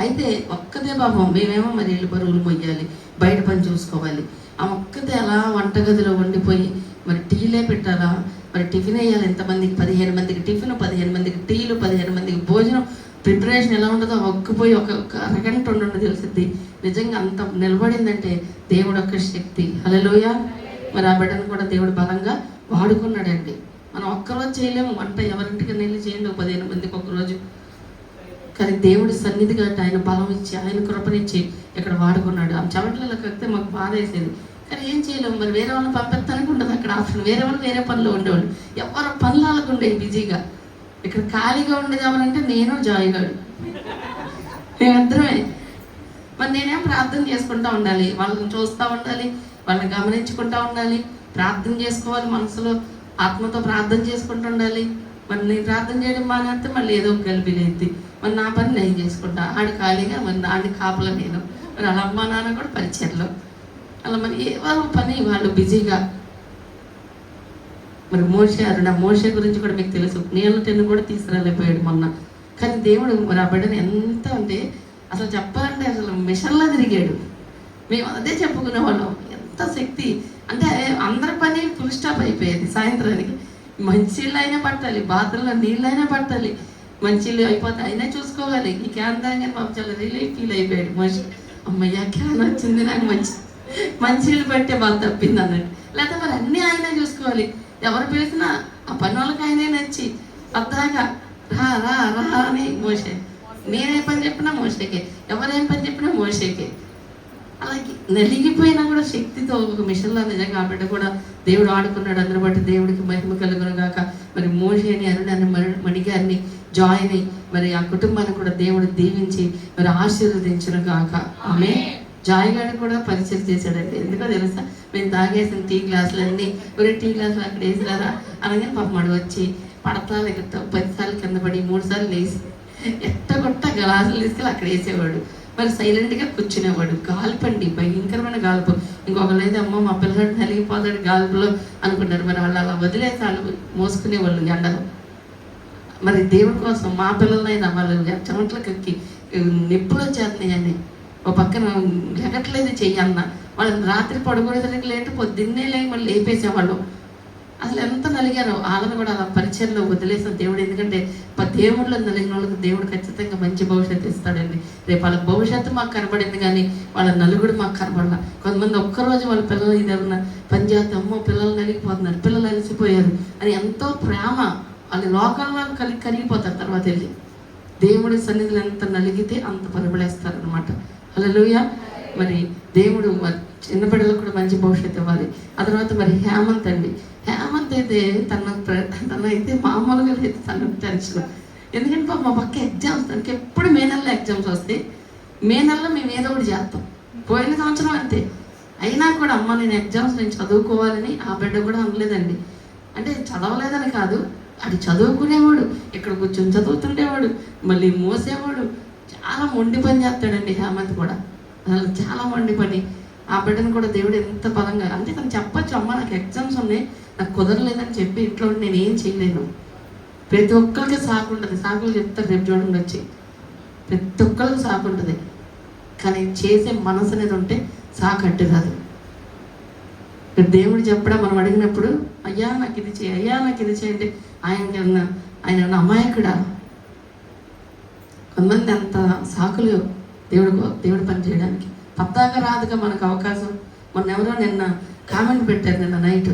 అయితే ఒక్కదే పాపం, మేమేమో మరి ఇల్లు బరువులు మొయ్యాలి, బయట పని చూసుకోవాలి. ఆ ఒక్కదే అలా వంటగదిలో వండిపోయి మరి టీలే పెట్టాలా, మరి టిఫిన్ వేయాలి. ఎంతమందికి? 15 మందికి టిఫిన్, 15 మందికి టీలు, 15 మందికి భోజనం. ప్రిపరేషన్ ఎలా ఉండదో ఒక్కపోయి ఒక అరగంట ఉండదు తెలిసిద్ది. నిజంగా అంత నిలబడిందంటే దేవుడు ఒక్క శక్తి. హల్లెలూయా. మరి ఆ బిడ్డను కూడా దేవుడు బలంగా వాడుకున్నాడండి. మనం ఒక్కరోజు చేయలేము వంట, ఎవరింటికి వెళ్ళి చేయండి 15 మందికి ఒక్కరోజు. కానీ దేవుడి సన్నిధి కాబట్టి ఆయన బలం ఇచ్చి, ఆయన కృపనిచ్చి ఇక్కడ వాడుకున్నాడు. ఆ చెమటలలో కక్కితే మాకు బాధ వేసేది, కానీ ఏం చేయలేము. మరి వేరే వాళ్ళని పంపిస్తానికి ఉండదు అక్కడ ఆప్షన్. వేరే వాళ్ళు వేరే పనిలో ఉండేవాళ్ళు, ఎవరు పనులకు ఉండేవి బిజీగా. ఇక్కడ ఖాళీగా ఉండేది ఎవరంటే నేను, జాయిగాడు, మేమిద్దరమే. మరి నేనేం ప్రార్థన చేసుకుంటూ ఉండాలి, వాళ్ళని చూస్తూ ఉండాలి, వాళ్ళని గమనించుకుంటూ ఉండాలి, ప్రార్థన చేసుకోవాలి, మనసులో ఆత్మతో ప్రార్థన చేసుకుంటూ ఉండాలి. మరి నేను ప్రార్థన చేయడం మానేస్తే మళ్ళీ ఏదో గలిపిలేద్ది. మరి నా పని నేను చేసుకుంటా, ఆడు ఖాళీగా, మరి ఆడి కాపలా నేను, మరి వాళ్ళ అమ్మ నాన్న కూడా పరిచయలో అలా మరి వాళ్ళ పని వాళ్ళు బిజీగా. మరి మోషే గురించి కూడా మీకు తెలుసు, నీళ్ళ టెన్ను కూడా తీసుకురాలేకపోయాడు మొన్న. కానీ దేవుడు మరి ఆ బిడ్డను ఎంత అంటే అసలు చెప్పాలంటే అసలు మిషన్లా తిరిగాడు. మేము అదే చెప్పుకునేవాళ్ళం, ఎంత శక్తి అంటే అందరి పని ఫుల్ స్టాప్ అయిపోయేది. సాయంత్రానికి మంచిళ్ళు అయినా పట్టాలి, బాత్రూంలో నీళ్ళు అయినా పట్టాలి, మంచిళ్ళు అయిపోతే అయినా చూసుకోవాలి. ఈ క్యాన్ దాగానే పాపం చాలా రిలీఫ్ ఫీల్ అయిపోయాడు మనిషి. అమ్మయ్య క్యాన్ వచ్చింది, నాకు మంచిళ్ళు పెట్టే బాధ తప్పింది అన్నట్టు. లేకపోతే మరి అన్నీ ఆయనే చూసుకోవాలి. ఎవరు పిలిచినా ఆ పని వాళ్ళకి ఆయనే నచ్చి అద్దాగా రా రా రా అని మోసే. నేనే పని చెప్పినా మోసేకే, ఎవరేం పని చెప్పినా మోసేకే. అలాగే నలిగిపోయినా కూడా శక్తితో ఒక మిషన్లో నిజంగా ఆ బిడ్డ కూడా దేవుడు ఆడుకున్నాడు. అందరి బట్టి దేవుడికి మహిమ కలుగును గాక. మరి మోషేని, అరుణాన్ని, మణిగారిని, జాయ్ని, మరి ఆ కుటుంబాన్ని కూడా దేవుడు దీవించి మరి ఆశీర్వదించును గాక. ఆమె. జాయ్ గారిని కూడా పరిచయం చేశాడండి. ఎందుకో తెలుసా, మేము తాగేసిన టీ గ్లాసులన్నీ ఒరే టీ గ్లాసులు అక్కడ వేసిరారా అనగానే పాపం అడు వచ్చి పడతా ఎగట 10 సార్లు కింద పడి 3 సార్లు లేచి ఎట్టగొట్ట గ్లాసులు తీసుకెళ్ళి అక్కడ వేసేవాడు. మరి సైలెంట్గా కూర్చునేవాడు. గాలిపండి, భయంకరమైన గాలిపు. ఇంకొకళ్ళైతే అమ్మ మా పిల్లగాడు నలిగిపోతాడు గాలిపులో అనుకున్నారు. మరి వాళ్ళు అలా వదిలేసి వాళ్ళు మోసుకునేవాళ్ళు ఎండలో. మరి దేవుడి కోసం మా పిల్లలైనా వాళ్ళు చెమటలు కక్కి నిప్పులు వచ్చేస్తున్నాయని ఒక పక్కన లెగట్లేదు చెయ్యన్న వాళ్ళని రాత్రి పడుకోవడానికి లేటు పొద్దున్నే లేక మళ్ళీ లేపేసేవాళ్ళు. అసలు ఎంత నలిగారో వాళ్ళని కూడా అలా పరిచయంలో వదిలేసిన దేవుడు. ఎందుకంటే దేవుళ్ళు నలిగిన వాళ్ళకి దేవుడు ఖచ్చితంగా మంచి భవిష్యత్తు ఇస్తాడండి. రేపు వాళ్ళ భవిష్యత్తు మాకు కనబడింది కానీ వాళ్ళ నలుగుడు మాకు కనబడాల. కొంతమంది ఒక్కరోజు వాళ్ళ పిల్లలు ఇదేమన్నా పని చేస్తే అమ్మో పిల్లలు నలిగిపోతున్నారు, పిల్లలు అలసిపోయారు అని ఎంతో ప్రేమ వాళ్ళ లోకంలో కరిగిపోతారు. తర్వాత వెళ్ళి దేవుడి సన్నిధిలో ఎంత నలిగితే అంత పరిబడేస్తారు అనమాట. హల్లెలూయా. మరి దేవుడు చిన్న బిడ్డలకు కూడా మంచి భవిష్యత్తు ఇవ్వాలి. ఆ తర్వాత మరి హేమంత్ అండి. హేమంత్ అయితే తనైతే మామూలుగా లేదు, తన టెన్షన్. ఎందుకంటే మా పక్క ఎగ్జామ్స్, తనకి ఎప్పుడు మే నెలలో ఎగ్జామ్స్ వస్తాయి. మే నెలలో మేము ఏదో ఒకటి చేస్తాం. పోయిన సంవత్సరం అంతే. అయినా కూడా అమ్మ నేను ఎగ్జామ్స్ నేను చదువుకోవాలని ఆ బిడ్డ కూడా అనలేదండి. అంటే చదవలేదని కాదు, అది చదువుకునేవాడు, ఇక్కడ కూర్చొని చదువుతుండేవాడు, మళ్ళీ మోసేవాడు. చాలా మొండి పని చేస్తాడండి హేమంత్ కూడా. అసలు చాలా మొండి పని. ఆ బిడ్డను కూడా దేవుడు ఎంత బలంగా, అంటే తను చెప్పచ్చు అమ్మ నాకు ఎగ్జామ్స్ ఉన్నాయి, నాకు కుదరలేదని చెప్పి ఇంట్లో నేను ఏం చేయలేను. ప్రతి ఒక్కరికి సాకు ఉంటుంది. సాకులు చెప్తారు రేపు చూడండి వచ్చి. ప్రతి ఒక్కరికి సాకు ఉంటుంది. కానీ చేసే మనసు అనేది ఉంటే సాకు అడ్డు రాదు. దేవుడు చెప్పడా మనం అడిగినప్పుడు అయ్యా నాకు ఇది చేయి, అయ్యా నాకు ఇది చేయండి. ఆయన అమాయకుడా? కొంతమంది అంత సాకులు దేవుడు పని చేయడానికి. పద్దాక రాదుగా మనకు అవకాశం. ఎవరో నిన్న కామెంట్ పెట్టారు నిన్న నైట్,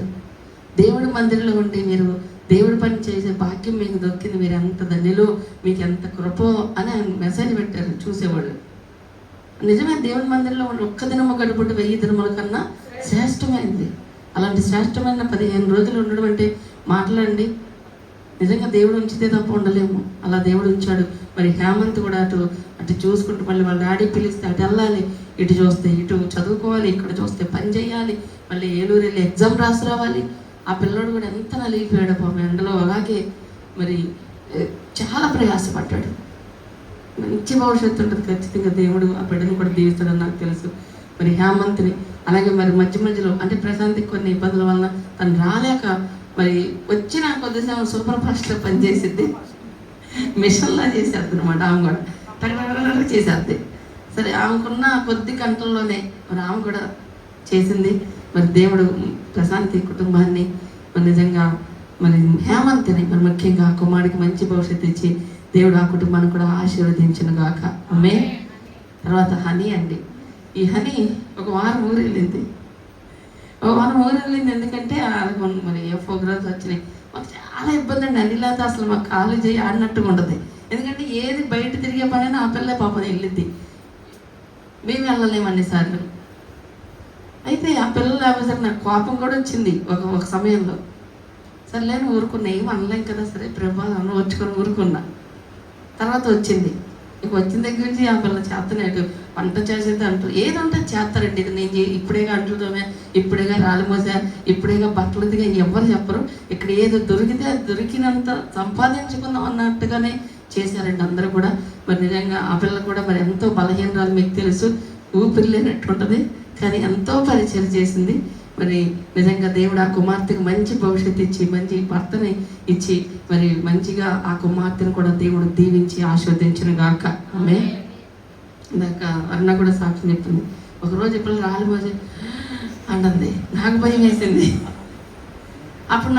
దేవుడి మందిరంలో ఉండి మీరు దేవుడి పని చేసే భాగ్యం మీకు దొరికింది, మీరు ఎంత ధన్యులు, మీకు ఎంత కృపో అని మెసేజ్ పెట్టారు చూసేవాళ్ళు. నిజమే, దేవుడి మందిరంలో ఒక్క దినము గడుపుంటే 1000 దినముల కన్నా శ్రేష్టమైంది. అలాంటి శ్రేష్టమైన 15 రోజులు ఉండడం అంటే మాట్లాడండి. నిజంగా దేవుడు ఉంచితే తప్ప ఉండలేము. అలా దేవుడు ఉంచాడు. మరి హేమంత్ కూడా అటు చూసుకుంటూ మళ్ళీ వాళ్ళ డాడీ పిలిస్తే అటు వెళ్ళాలి, ఇటు చూస్తే ఇటు చదువుకోవాలి, ఇక్కడ చూస్తే పని చేయాలి, మళ్ళీ ఏలూరు వెళ్ళి ఎగ్జామ్ రాసి రావాలి. ఆ పిల్లోడు కూడా ఎంత నలిగిపోయాడు పాపం ఎండలో. అలాగే మరి చాలా ప్రయాసపడ్డాడు. మంచి భవిష్యత్తు ఉంటుంది ఖచ్చితంగా. దేవుడు ఆ బిడ్డను కూడా దీవిస్తాడని నాకు తెలుసు. మరి హేమంత్ని అలాగే మరి మధ్యలో అంటే ప్రశాంత్కి కొన్ని ఇబ్బందుల వలన తను రాలేక మరి వచ్చిన కొద్దిసేపు సూపర్ ఫాస్ట్లో పనిచేసిద్ది, మిషన్లా చేసేద్ది అనమాట. ఆమె కూడా టగ చేసేద్ది. సరే ఆమెకున్న కొద్ది గంటల్లోనే మరి ఆమె కూడా చేసింది. మరి దేవుడు ప్రశాంతి కుటుంబాన్ని మరి నిజంగా మరి హేమంత్ని మరి ముఖ్యంగా ఆ కుమారుడికి మంచి భవిష్యత్తు ఇచ్చి దేవుడు ఆ కుటుంబాన్ని కూడా ఆశీర్వదించిన గాక. ఆమేన్. తర్వాత హనీ అండి. ఈ హనీ ఒక వారం ఊరు వెళ్ళింది. ఎందుకంటే మరి ఏ ప్రోగ్రామ్స్ వచ్చినాయి. మాకు చాలా ఇబ్బంది అండి. అనిలాత అసలు మాకు కాలేజ్ అయ్యి ఆడినట్టుగా ఉంటుంది. ఎందుకంటే ఏది బయట తిరిగే పనైనా ఆ పిల్ల పాపం వెళ్ళిద్ది, మేము వెళ్ళలేము అన్నిసార్లు. అయితే ఆ పిల్లలు లేకపోతే నాకు కోపం కూడా వచ్చింది ఒక సమయంలో. సర్లేని ఊరుకున్నా, ఏం అనలేం కదా, సరే ప్రభా అని వచ్చుకొని ఊరుకున్నా. తర్వాత వచ్చింది. ఇక వచ్చిన దగ్గర నుంచి ఆ పిల్ల చేతనేటు వంట చేసేది అంటారు, ఏదంటే చేస్తారండి. ఇది నేను ఇప్పుడేగా అంటున్నామే, ఇప్పుడేగా రాళ్ళు మోసా, ఇప్పుడేగా బట్టలు దిగా ఎవరు చెప్పరు. ఇక్కడ ఏదో దొరికితే అది దొరికినంత సంపాదించుకుందాం అన్నట్టుగానే చేశారండి అందరూ కూడా. మరి నిజంగా ఆ పిల్ల కూడా మరి ఎంతో బలహీనరాలు, మీకు తెలుసు, ఊపిరి లేనట్టుంటుంది, కానీ ఎంతో పరిచయం చేసింది. మరి నిజంగా దేవుడు ఆ కుమార్తెకు మంచి భవిష్యత్తు ఇచ్చి మంచి భర్తని ఇచ్చి మరి మంచిగా ఆ కుమార్తెను కూడా దేవుడు దీవించి ఆశీర్వదించిన గాక. ఆమె ఇందాక అన్న కూడా సాక్ష్యం చెప్పింది. ఒకరోజు ఇప్పుడు రాళ్ళు మోసి అంటుంది, నాకు భయం వేసింది. అప్పుడు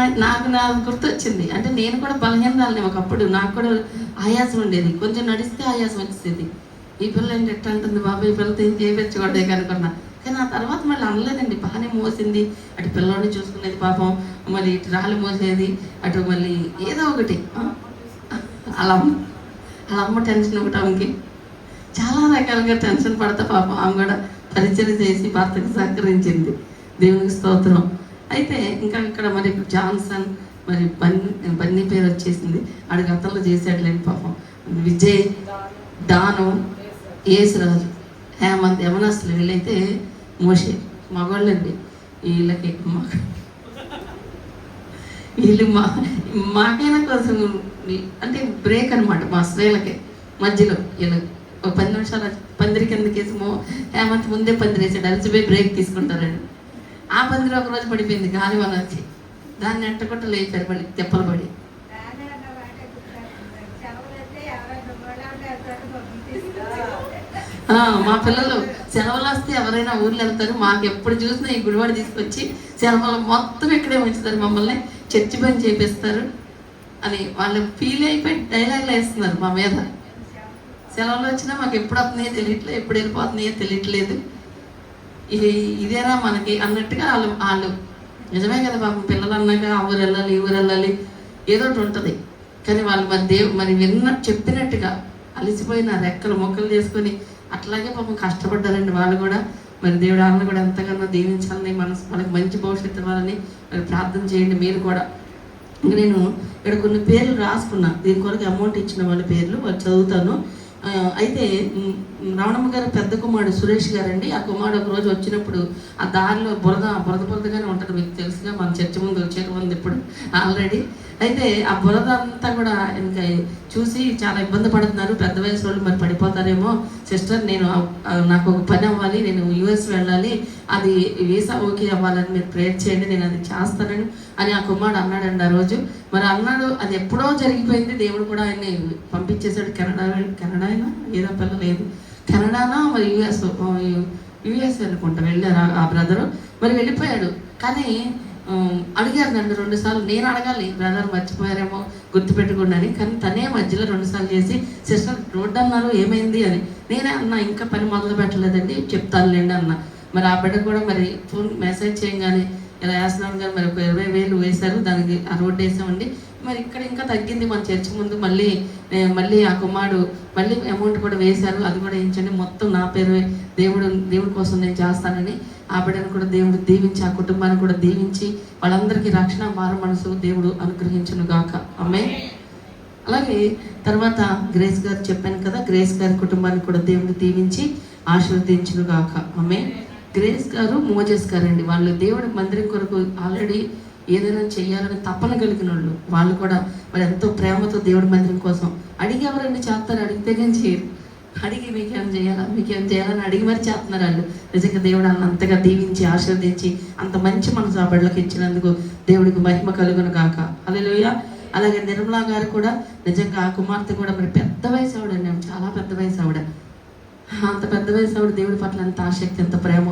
నాకు గుర్తొచ్చింది, అంటే నేను కూడా బలహీనరాలని ఒకప్పుడు. నాకు కూడా ఆయాసం ఉండేది, కొంచెం నడిస్తే ఆయాసం వచ్చేది. ఈ పిల్ల ఏంటి ఎట్లా అంటుంది, బాబా ఈ పిల్లతో ఏం చేయించకూడదే కనుకున్నా. కానీ ఆ తర్వాత మళ్ళీ అనలేదండి, బాగానే మోసింది. అటు పిల్లోని చూసుకునేది పాపం, మరి ఇటు రాళ్ళు మోసేది, అటు మళ్ళీ ఏదో ఒకటి. అలా అమ్మ టెన్షన్ ఒకటి, ఆమెకి చాలా రకాలుగా టెన్షన్ పడతా పాపం ఆమె కూడా పరిచయం చేసి భర్తకు సహకరించింది. దేవునికి స్తోత్రం. అయితే ఇంకా ఇక్కడ మరి జాన్సన్ మరి బన్నీ పేరు వచ్చేసింది. ఆడి గతంలో చేసాడులేండి పాపం. విజయ్, డాను, యేసురాజు, హేమంత్, యమనస్తులు, వీళ్ళైతే మోషే మగవాళ్ళండి. వీళ్ళకి వీళ్ళు మాకైనా కోసం అంటే బ్రేక్ అనమాట మా స్త్రీలకి మధ్యలో వీళ్ళు ఒక 10 నిమిషాలు పందిరి కిందకేసి హేమంత్ ముందే పందిరి వేసాడు, అలసిపోయి బ్రేక్ తీసుకుంటారండి. ఆ పందిరి ఒక రోజు పడిపోయింది గాలి వల్ల వచ్చి, దాన్ని ఎంటకొట్ట లేపారు మళ్ళీ తెప్పలు పడి. మా పిల్లలు సెలవులు వస్తే ఎవరైనా ఊర్లో వెళ్తారు, మాకు ఎప్పుడు చూసినా ఈ గుడివాడ తీసుకొచ్చి సెలవులు మొత్తం ఇక్కడే ఉంచుతారు, మమ్మల్ని చర్చి పని చేపిస్తారు అని వాళ్ళు ఫీల్ అయిపోయి డైలాగ్లు వేస్తున్నారు మా మీద. సెలవులు వచ్చినా మాకు ఎప్పుడు వస్తున్నాయో తెలియట్లేదు, ఎప్పుడు వెళ్ళిపోతున్నాయో తెలియట్లేదు, ఇదేనా మనకి అన్నట్టుగా వాళ్ళు నిజమే కదా పాపం, పిల్లలు అన్నాక ఆ ఊరు వెళ్ళాలి ఈ ఊరు వెళ్ళాలి ఏదో ఒకటి ఉంటుంది. కానీ వాళ్ళు మరి చెప్పినట్టుగా అలిసిపోయిన రెక్కలు మొక్కలు చేసుకొని అట్లాగే పాపం కష్టపడ్డారండి వాళ్ళు కూడా. మరి దేవుడు వాళ్ళని కూడా ఎంతగానో దీవించాలని, వాళ్ళకి మంచి భవిష్యత్తు ఇవ్వాలని మరి ప్రార్థన చేయండి మీరు కూడా. ఇంక నేను ఇక్కడ కొన్ని పేర్లు రాసుకున్నా, దీని కొరకు అమౌంట్ ఇచ్చిన వాళ్ళ పేర్లు వాళ్ళు చదువుతాను. అయితే రావణమ్మ గారు పెద్ద కుమారుడు సురేష్ గారండి. ఆ కుమారుడు ఒక రోజు వచ్చినప్పుడు ఆ దారిలో బురదగానే ఉంటుంది, మీకు తెలుసుగా, మన చర్చి ముందు వచ్చేది ఉంది ఇప్పుడు ఆల్రెడీ. అయితే ఆ బురద అంతా కూడా ఇంకా చూసి చాలా ఇబ్బంది పడుతున్నారు, పెద్ద వయసు వాళ్ళు మరి పడిపోతారేమో, సిస్టర్ నేను నాకు ఒక పని అవ్వాలి, నేను యుఎస్ వెళ్ళాలి, అది వీసా ఓకే అవ్వాలని మీరు ప్రేయర్ చేయండి, నేను అది చేస్తానని అని ఆ కుమారుడు అన్నాడండి ఆ రోజు. మరి అన్నాడు, అది ఎప్పుడో జరిగిపోయింది, దేవుడు కూడా ఆయన్ని పంపించేశాడు. కెనడా అయినా ఏదో పిల్ల లేదు, కెనడానా మరి యుఎస్ అనుకుంటా వెళ్ళారు ఆ బ్రదరు. మరి వెళ్ళిపోయాడు. కానీ అడిగారు నన్ను 2 సార్లు, నేను అడగాలి బ్రదర్ మర్చిపోయారేమో గుర్తుపెట్టుకోండి అని, కానీ తనే మధ్యలో 2 సార్లు చేసి సిస్టర్ రోడ్డు అన్నారు ఏమైంది అని. నేనే అన్నా ఇంకా పని మొదలు పెట్టలేదండి చెప్తానులేండి అన్న. మరి ఆ బిడ్డ కూడా మరి ఫోన్ మెసేజ్ చేయగానే ఇలా వేస్తున్నాను కానీ మరి ఒక 20,000 వేశారు, దానికి ఆ రోడ్డు వేసామండి. మరి ఇక్కడ ఇంకా తగ్గింది మన చర్చి ముందు, మళ్ళీ ఆ కుమారుడు మళ్ళీ అమౌంట్ కూడా వేశారు, అది కూడా వేయించండి, మొత్తం నా పేరు దేవుడి కోసం నేను చేస్తానని ఆ బిడ్డను కూడా దేవుడు దీవించి, ఆ కుటుంబాన్ని కూడా దీవించి, వాళ్ళందరికీ రక్షణ మారు మనసు దేవుడు అనుగ్రహించును గాక. ఆమేన్. అలాగే తర్వాత గ్రేస్ గారు చెప్పాను కదా, గ్రేస్ గారి కుటుంబాన్ని కూడా దేవుడు దీవించి ఆశీర్వదించును గాక. ఆమేన్. గ్రేస్ గారు మోజెస్ గారండి, వాళ్ళు దేవుడి మందిరం కొరకు ఆల్రెడీ ఏదైనా చెయ్యాలని తపన కలిగిన వాళ్ళు కూడా మరి ఎంతో ప్రేమతో దేవుడి మందిరం కోసం అడిగి ఎవరండి చేస్తారు, అడిగితే కానీ చేయరు, అడిగి మీకేం చేయాలని అడిగి మరి చేస్తున్నారు వాళ్ళు. నిజంగా దేవుడు వాళ్ళని అంతగా దీవించి ఆశీర్వదించి అంత మంచి మనసు ఆ బిడ్డలకు ఇచ్చినందుకు దేవుడికి మహిమ కలుగును గాక. హల్లెలూయా. అలాగే నిర్మలా గారు కూడా నిజంగా ఆ కుమార్తె కూడా మరి పెద్ద వయసు ఆవిడండి, చాలా పెద్ద వయసు ఆవిడ. అంత పెద్ద వయసు ఆవిడ దేవుడి పట్ల ఎంత ఆసక్తి, ఎంత ప్రేమ,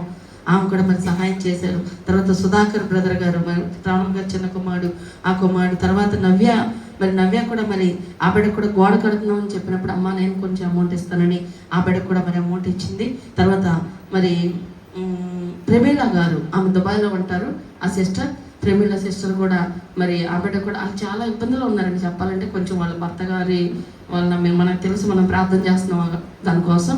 ఆమె కూడా మరి సహాయం చేశారు. తర్వాత సుధాకర్ బ్రదర్ గారు, మరి రావణ్ గారు చిన్న కుమారుడు, ఆ కుమారుడు. తర్వాత నవ్య కూడా మరి ఆ బిడ్డ కూడా గోడ కడుతున్నాం అని చెప్పినప్పుడు అమ్మ నేను కొంచెం అమౌంట్ ఇస్తానని ఆ బిడ్డ కూడా మరి అమౌంట్ ఇచ్చింది. తర్వాత మరి ప్రమీల గారు, ఆమె దుబాయ్లో ఉంటారు, ఆ సిస్టర్ ప్రమీల సిస్టర్ కూడా మరి ఆ బిడ్డ కూడా వాళ్ళు చాలా ఇబ్బందులు ఉన్నారండి చెప్పాలంటే. కొంచెం వాళ్ళ భర్త గారి మనకు తెలుసు, మనం ప్రార్థన చేస్తున్నాం దానికోసం.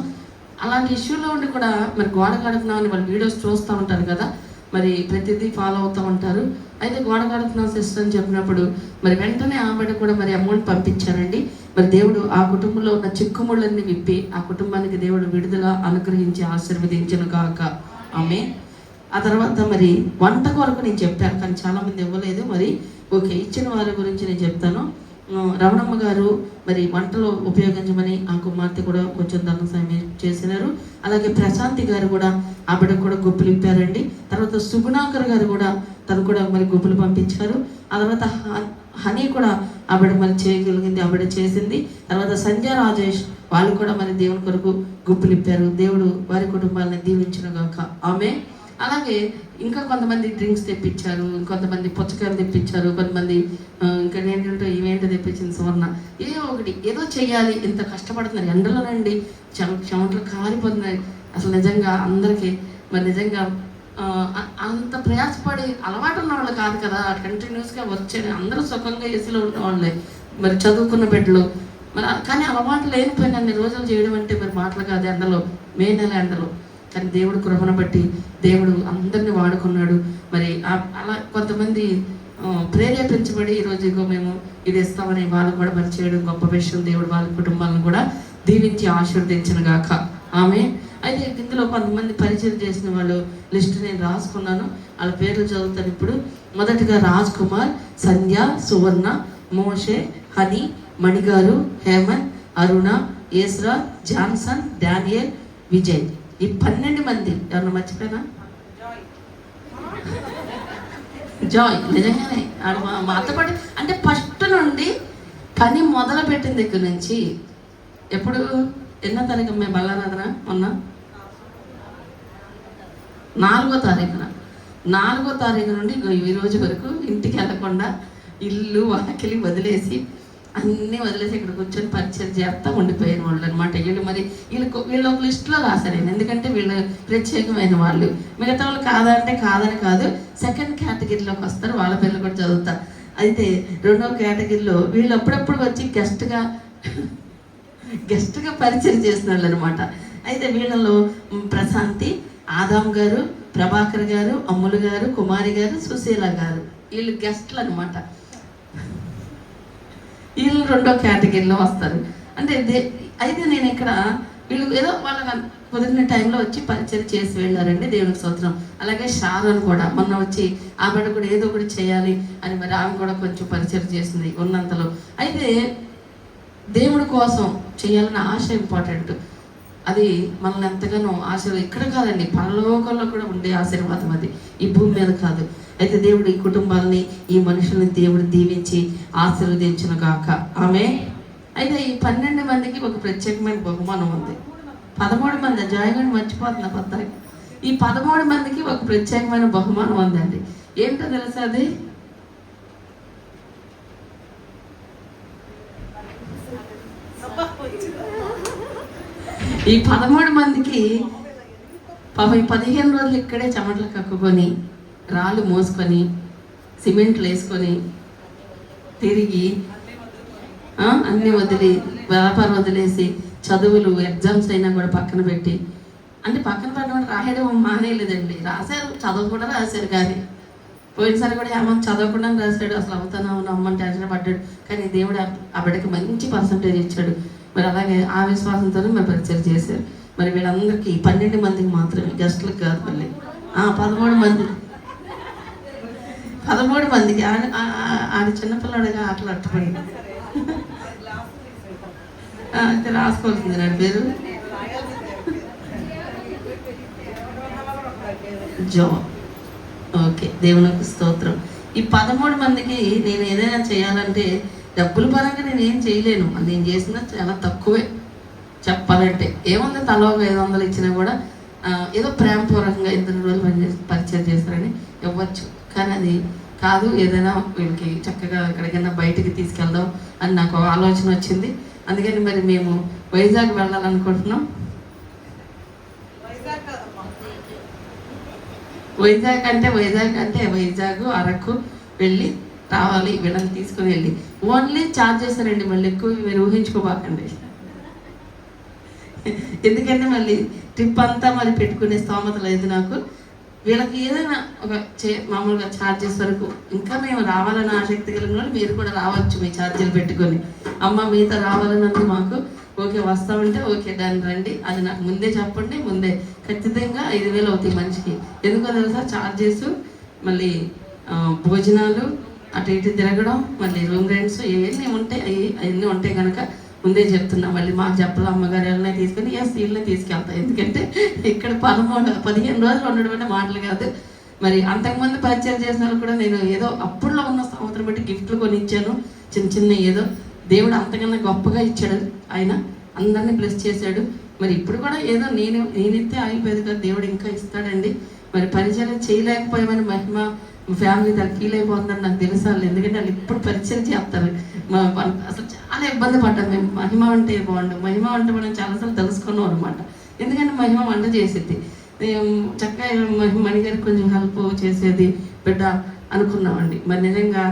అలాంటి ఇష్యూలో ఉండి కూడా మరి గోడ కడుతున్నామని వాళ్ళు వీడియోస్ చూస్తూ ఉంటారు కదా, మరి ప్రతిదీ ఫాలో అవుతూ ఉంటారు. అయితే గోడ కడుతున్నాం సిస్టర్ అని చెప్పినప్పుడు మరి వెంటనే ఆవిడ కూడా మరి అమౌంట్ పంపించారండి. మరి దేవుడు ఆ కుటుంబంలో ఉన్న చిక్కుముళ్ళన్నీ విప్పి ఆ కుటుంబానికి దేవుడు విడుదల అనుగ్రహించి ఆశీర్వదించను గాక. ఆమె. ఆ తర్వాత మరి వంట కొరకు నేను చెప్పాను, కానీ చాలామంది ఇవ్వలేదు. మరి ఓకే, ఇచ్చిన వారి గురించి నేను చెప్తాను. రమణమ్మ గారు మరి వంటలో ఉపయోగించమని ఆ కుమార్తె కూడా కొంచెం ధన సాయం చేసినారు. అలాగే ప్రశాంతి గారు కూడా ఆవిడ కూడా గుప్పులు ఇప్పారండి. తర్వాత సుగుణాకర్ గారు కూడా తను కూడా మరి గుప్పులు పంపించారు. ఆ తర్వాత హనీ కూడా ఆవిడ మరి చేయగలిగింది, ఆవిడ చేసింది. తర్వాత సంజయ్ రాజేష్ వాళ్ళు కూడా మరి దేవుని కొరకు గుప్పులు ఇప్పారు. దేవుడు వారి కుటుంబాలను దీవించును గాక. ఆమె. అలాగే ఇంకా కొంతమంది డ్రింక్స్ తెప్పించారు, కొంతమంది పుచ్చకాయలు తెప్పించారు, కొంతమంది ఇంకా ఏంటంటే ఇవేంటో తెప్పించింది సువర్ణ. ఏదో చెయ్యాలి, ఇంత కష్టపడుతున్నారు ఎండలోనండి, చెమటలు కారిపోతున్నాయి. అసలు నిజంగా అందరికీ మరి నిజంగా అంత ప్రయాసపడి అలవాటు ఉన్న వాళ్ళు కాదు కదా, కంటిన్యూస్గా వచ్చేది. అందరూ సుఖంగా ఏసీలో ఉన్న వాళ్ళే, మరి చదువుకున్న బిడ్డలు. మరి కానీ అలవాటు లేనిపోయిన అన్ని రోజులు చేయడం అంటే మరి మాటలు కాదు, ఎండలో, మే నెల ఎండలో. కానీ దేవుడు కృపను బట్టి దేవుడు అందరినీ వాడుకున్నాడు. మరి అలా కొంతమంది ప్రేరేపించబడి ఈరోజు ఇగో మేము ఇది ఇస్తామని వాళ్ళు కూడా మరి చేయడం గొప్ప విషయం. దేవుడు వాళ్ళ కుటుంబాలను కూడా దీవించి ఆశీర్వదించిన గాక. ఆమె. అయితే ఇందులో కొంతమంది పరిచయం చేసిన వాళ్ళు లిస్ట్ నేను రాసుకున్నాను. వాళ్ళ పేర్లు చదువుతాను ఇప్పుడు. మొదటిగా రాజ్ కుమార్, సంధ్య, సువర్ణ, మోషే, హనీ, మణిగారు, హేమంత్, అరుణ, ఏస్రా, జాన్సన్, డానియల్, విజయ్. ఈ 12 మంది. ఎవరన్నా మర్చిపోయినా? జాయ్ నిజంగానే మాతో పాటు అంటే ఫస్ట్ నుండి పని మొదలు పెట్టిన దగ్గర నుంచి ఎప్పుడు ఎన్నో తారీఖు మేము బల్లారాధన మొన్న 4వ తారీఖున 4వ తారీఖు నుండి ఈ రోజు వరకు ఇంటికి వెళ్ళకుండా ఇల్లు వాకిలి వదిలేసి అన్నీ వదిలేసి ఇక్కడ కూర్చొని పరిచయం చేస్తా ఉండిపోయిన వాళ్ళు అనమాట. వీళ్ళు ఒక లిస్టులో రాశారు నేను, ఎందుకంటే వీళ్ళు ప్రత్యేకమైన వాళ్ళు. మిగతా వాళ్ళు కాదంటే కాదని కాదు, సెకండ్ కేటగిరీలోకి వస్తారు. వాళ్ళ పేర్లు కూడా చదువుతా. అయితే 2వ కేటగిరీలో వీళ్ళు అప్పుడప్పుడు వచ్చి గెస్ట్గా పరిచయం చేసిన వాళ్ళు అనమాట. అయితే వీళ్ళలో ప్రశాంతి, ఆదాం గారు, ప్రభాకర్ గారు, అమ్ములు గారు, కుమారి గారు, సుశీల గారు, వీళ్ళు గెస్ట్లు అనమాట. వీళ్ళు 2వ కేటగిరీలో వస్తారు. అంటే అయితే నేను ఇక్కడ వీళ్ళు ఏదో వాళ్ళ కుదిరిన టైంలో వచ్చి పరిచయం చేసి వెళ్ళారండి. దేవునికి స్తోత్రం. అలాగే షారోన్ కూడా మొన్న వచ్చి ఆ బిడ్డ కూడా ఏదో ఒకటి చేయాలి అని మరి ఆమె కూడా కొంచెం పరిచయం చేసింది ఉన్నంతలో. అయితే దేవుడి కోసం చేయాలన్న ఆశ ఇంపార్టెంట్. అది మనల్ని ఎంతగానో ఇక్కడ కాదండి, పరలోకంలో కూడా ఉండే ఆశీర్వాదం అది, ఈ భూమి మీద కాదు. అయితే దేవుడు ఈ కుటుంబాలని, ఈ మనుషుల్ని దేవుడు దీవించి ఆశీర్వదించును గాక. ఆమె. అయితే ఈ 12 మందికి ఒక ప్రత్యేకమైన బహుమానం ఉంది. 13 మంది జాయిన్ మర్చిపోతున్నా పత్తాకి. ఈ 13 మందికి ఒక ప్రత్యేకమైన బహుమానం ఉందండి. ఏంటో తెలుసా అది? ఈ 13 మందికి పాపం ఈ 15 రోజులు ఇక్కడే చెమటలు కక్కుకొని, రాళ్ళు మోసుకొని, సిమెంట్లు వేసుకొని, తిరిగి అన్నీ వదిలి, వ్యాపారం వదిలేసి, చదువులు ఎగ్జామ్స్ అయినా కూడా పక్కన పెట్టి, అంటే పక్కన పెట్టడం రాయడం మానేయలేదండి. రాశారు, చదువు కూడా రాశారు. కానీ పోయినసారి కూడా ఏమన్నా చదవకుండా రాశాడు. అసలు అవుతానా అమ్మని టెన్షన్ పడ్డాడు. కానీ దేవుడు ఆ బిడ్డకి మంచి పర్సంటేజ్ ఇచ్చాడు. మరి అలాగే ఆ విశ్వాసంతోనే మరి పరిచయం చేశారు. మరి వీళ్ళందరికీ 12 మందికి మాత్రమే, గెస్ట్లకు కాదు. మళ్ళీ 13 మందికి ఆడ చిన్నపిల్లడిగా ఆటలు అట్టుపడి అయితే రాసుకోవాల్సింది నా పేరు జో. ఓకే, దేవునికి స్తోత్రం. ఈ 13 మందికి నేను ఏదైనా చేయాలంటే డబ్బుల పరంగా నేను ఏం చేయలేను. నేను చేసినా చాలా తక్కువే చెప్పాలంటే. ఏముంది, తలో 500 ఇచ్చినా కూడా ఏదో ప్రేమపూర్వకంగా 2 రోజులు పరిచయం చేస్తారని ఇవ్వచ్చు. కానీ అది కాదు, ఏదైనా వీళ్ళకి చక్కగా ఎక్కడికైనా బయటికి తీసుకెళ్దాం అని నాకు ఆలోచన వచ్చింది. అందుకని మరి మేము వైజాగ్ వెళ్ళాలనుకుంటున్నాం. వైజాగ్ అరకు వెళ్ళి రావాలి. వీళ్ళని తీసుకుని వెళ్ళి ఓన్లీ ఛార్జ్ చేస్తారండి. మళ్ళీ ఎక్కువ మీరు ఊహించుకోబాకండి. ఎందుకంటే మళ్ళీ ట్రిప్ అంతా మరి పెట్టుకునే స్తోమత లేదు నాకు. వీళ్ళకి ఏదైనా ఒక మామూలుగా ఛార్జెస్ వరకు. ఇంకా మేము రావాలని ఆసక్తి కలిగిన వాళ్ళు మీరు కూడా రావచ్చు మీ ఛార్జీలు పెట్టుకొని. అమ్మ మీతో రావాలన్నది మాకు ఓకే, వస్తామంటే ఓకే, దాన్ని రండి. అది నాకు ముందే చెప్పండి. ముందే ఖచ్చితంగా 5,000 అవుతాయి మనిషికి. ఎందుకో తెలుసా, ఛార్జెస్, మళ్ళీ భోజనాలు, అటు ఇటు తిరగడం, మళ్ళీ రూమ్ రెంట్స్ అవన్నీ ఉంటాయి కనుక ముందే చెప్తున్నా. మళ్ళీ మాకు చెప్పాలి, అమ్మగారు ఎవరినైనా తీసుకొని వీళ్ళని తీసుకెళ్తాం. ఎందుకంటే ఇక్కడ 15 రోజులు ఉండడం అంటే మాటలు కాదు. మరి అంతకుముందు పరిచయం చేసిన వాళ్ళు కూడా నేను ఏదో అప్పుడులో ఉన్న సంవత్సరం బట్టి గిఫ్ట్లు కొని ఇచ్చాను. చిన్న ఏదో దేవుడు అంతకన్నా గొప్పగా ఇచ్చాడు. ఆయన అందరినీ బ్లెస్ చేశాడు. మరి ఇప్పుడు కూడా ఏదో నేనైతే ఆగిపోయేది కదా, దేవుడు ఇంకా ఇస్తాడండి. మరి పరిచయం చేయలేకపోయామని మహిమ ఫ్యామిలీ దానికి ఫీల్ అయిపోతుందని నాకు తెలుసు. ఎందుకంటే వాళ్ళు ఇప్పుడు పరిచయం చేస్తారు. అసలు చాలా ఇబ్బంది పడ్డాం మేము. మహిమ అంటే బాగుండు, మహిమ అంటే మనం చాలాసార్లు తెలుసుకున్నాం అనమాట. ఎందుకంటే మహిమ వంట చేసేది చక్కగా మణిగారికి కొంచెం హెల్ప్ చేసేది బిడ్డ అనుకున్నామండి. మరి నిజంగా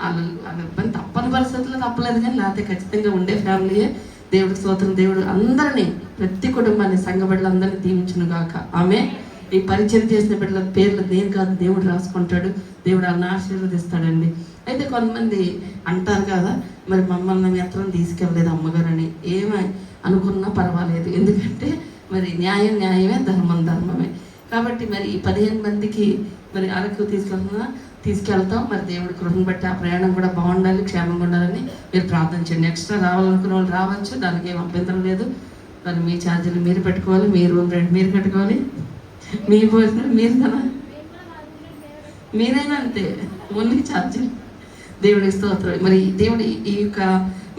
వాళ్ళ ఇబ్బంది తప్పని పరిస్థితుల్లో తప్పలేదు. కానీ లేకపోతే ఖచ్చితంగా ఉండే ఫ్యామిలీయే. దేవుడికి స్తోత్రం. దేవుడు అందరినీ, ప్రతి కుటుంబాన్ని, సంఘ బిడ్డలందరినీ దీవించును గాక. ఆమె. ఈ పరిచయం చేసిన బిడ్డల పేర్లు నేను కాదు, దేవుడు రాసుకుంటాడు. దేవుడు వాళ్ళని ఆశీర్వదిస్తాడండి. అయితే కొంతమంది అంటారు కదా, మరి మమ్మల్ని మాత్రం తీసుకెళ్ళలేదు అమ్మగారని. ఏమై అనుకున్నా పర్వాలేదు. ఎందుకంటే మరి న్యాయం న్యాయమే, ధర్మం ధర్మమే. కాబట్టి మరి 15 మందికి మరి అరకు తీసుకెళ్తాం. మరి దేవుడి కృపను బట్టి ఆ ప్రయాణం కూడా బాగుండాలి, క్షేమంగా ఉండాలని మీరు ప్రార్థన చేయండి. ఎక్స్ట్రా రావాలనుకున్న వాళ్ళు రావచ్చు, దానికి ఏం అభ్యంతరం లేదు. మరి మీ ఛార్జీలు మీరు పెట్టుకోవాలి, మీ రూమ్ రెంట్ మీరు కట్టుకోవాలి, మీ భోజనం మీరు కదా, మీరైనా అంతే, ఓన్లీ ఛార్జీలు. దేవుడికి స్తోత్రం. మరి దేవుడి ఈ యొక్క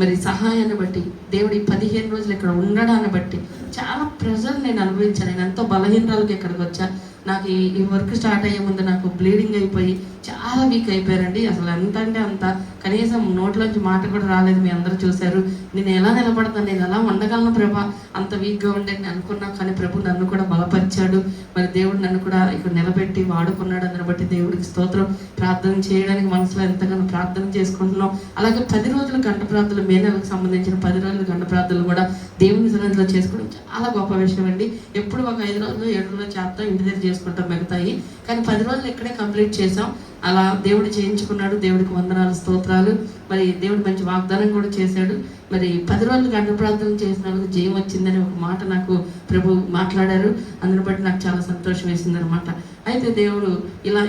మరి సహాయాన్ని బట్టి, దేవుడి 15 రోజులు ఇక్కడ ఉండడాన్ని బట్టి చాలా ప్రెజర్ నేను అనుభవించాను. నేను ఎంతో బలహీనరాలకి ఇక్కడికి వచ్చా. నాకు ఈ వర్క్ స్టార్ట్ అయ్యే ముందు నాకు బ్లీడింగ్ అయిపోయి చాలా వీక్ అయిపోయారండి. అసలు ఎంత అంటే అంత, కనీసం నోట్లోంచి మాట కూడా రాలేదు. మీ అందరూ చూశారు. నేను ఎలా నిలబడతాను, నేను ఎలా ఉండగలను ప్రభా, అంత వీక్గా ఉండే నేను అనుకున్నా. కానీ ప్రభు నన్ను కూడా బలపరిచాడు. మరి దేవుడు నన్ను కూడా ఇక్కడ నిలబెట్టి వాడుకున్నాడు. అందుని బట్టి దేవుడికి స్తోత్రం. ప్రార్థన చేయడానికి మనసులో ఎంతగానో ప్రార్థన చేసుకుంటున్నాం. అలాగే 10 రోజులు గంట ప్రార్థనలు, మే నెలకు సంబంధించిన 10 రోజులు గంట ప్రార్థనలు కూడా దేవుని సన్నిధిలో చేసుకోవడం చాలా గొప్ప విషయం అండి. ఎప్పుడు ఒక 5 రోజులు 7 రోజులు చేస్తాం, ఇంటి దగ్గర చేసుకుంటాం మిగతాయి. కానీ 10 రోజులు ఇక్కడే కంప్లీట్ చేసాం. అలా దేవుడు చేయించుకున్నాడు. దేవుడికి వందనాలు, స్తోత్రాలు. మరి దేవుడు మంచి వాగ్దానం కూడా చేశాడు. మరి 10 రోజులు గంట ప్రార్థన చేసిన వాళ్ళకి జయం వచ్చిందని ఒక మాట నాకు ప్రభు మాట్లాడారు. అందుని బట్టి నాకు చాలా సంతోషం వేసింది అనమాట. అయితే దేవుడు ఇలా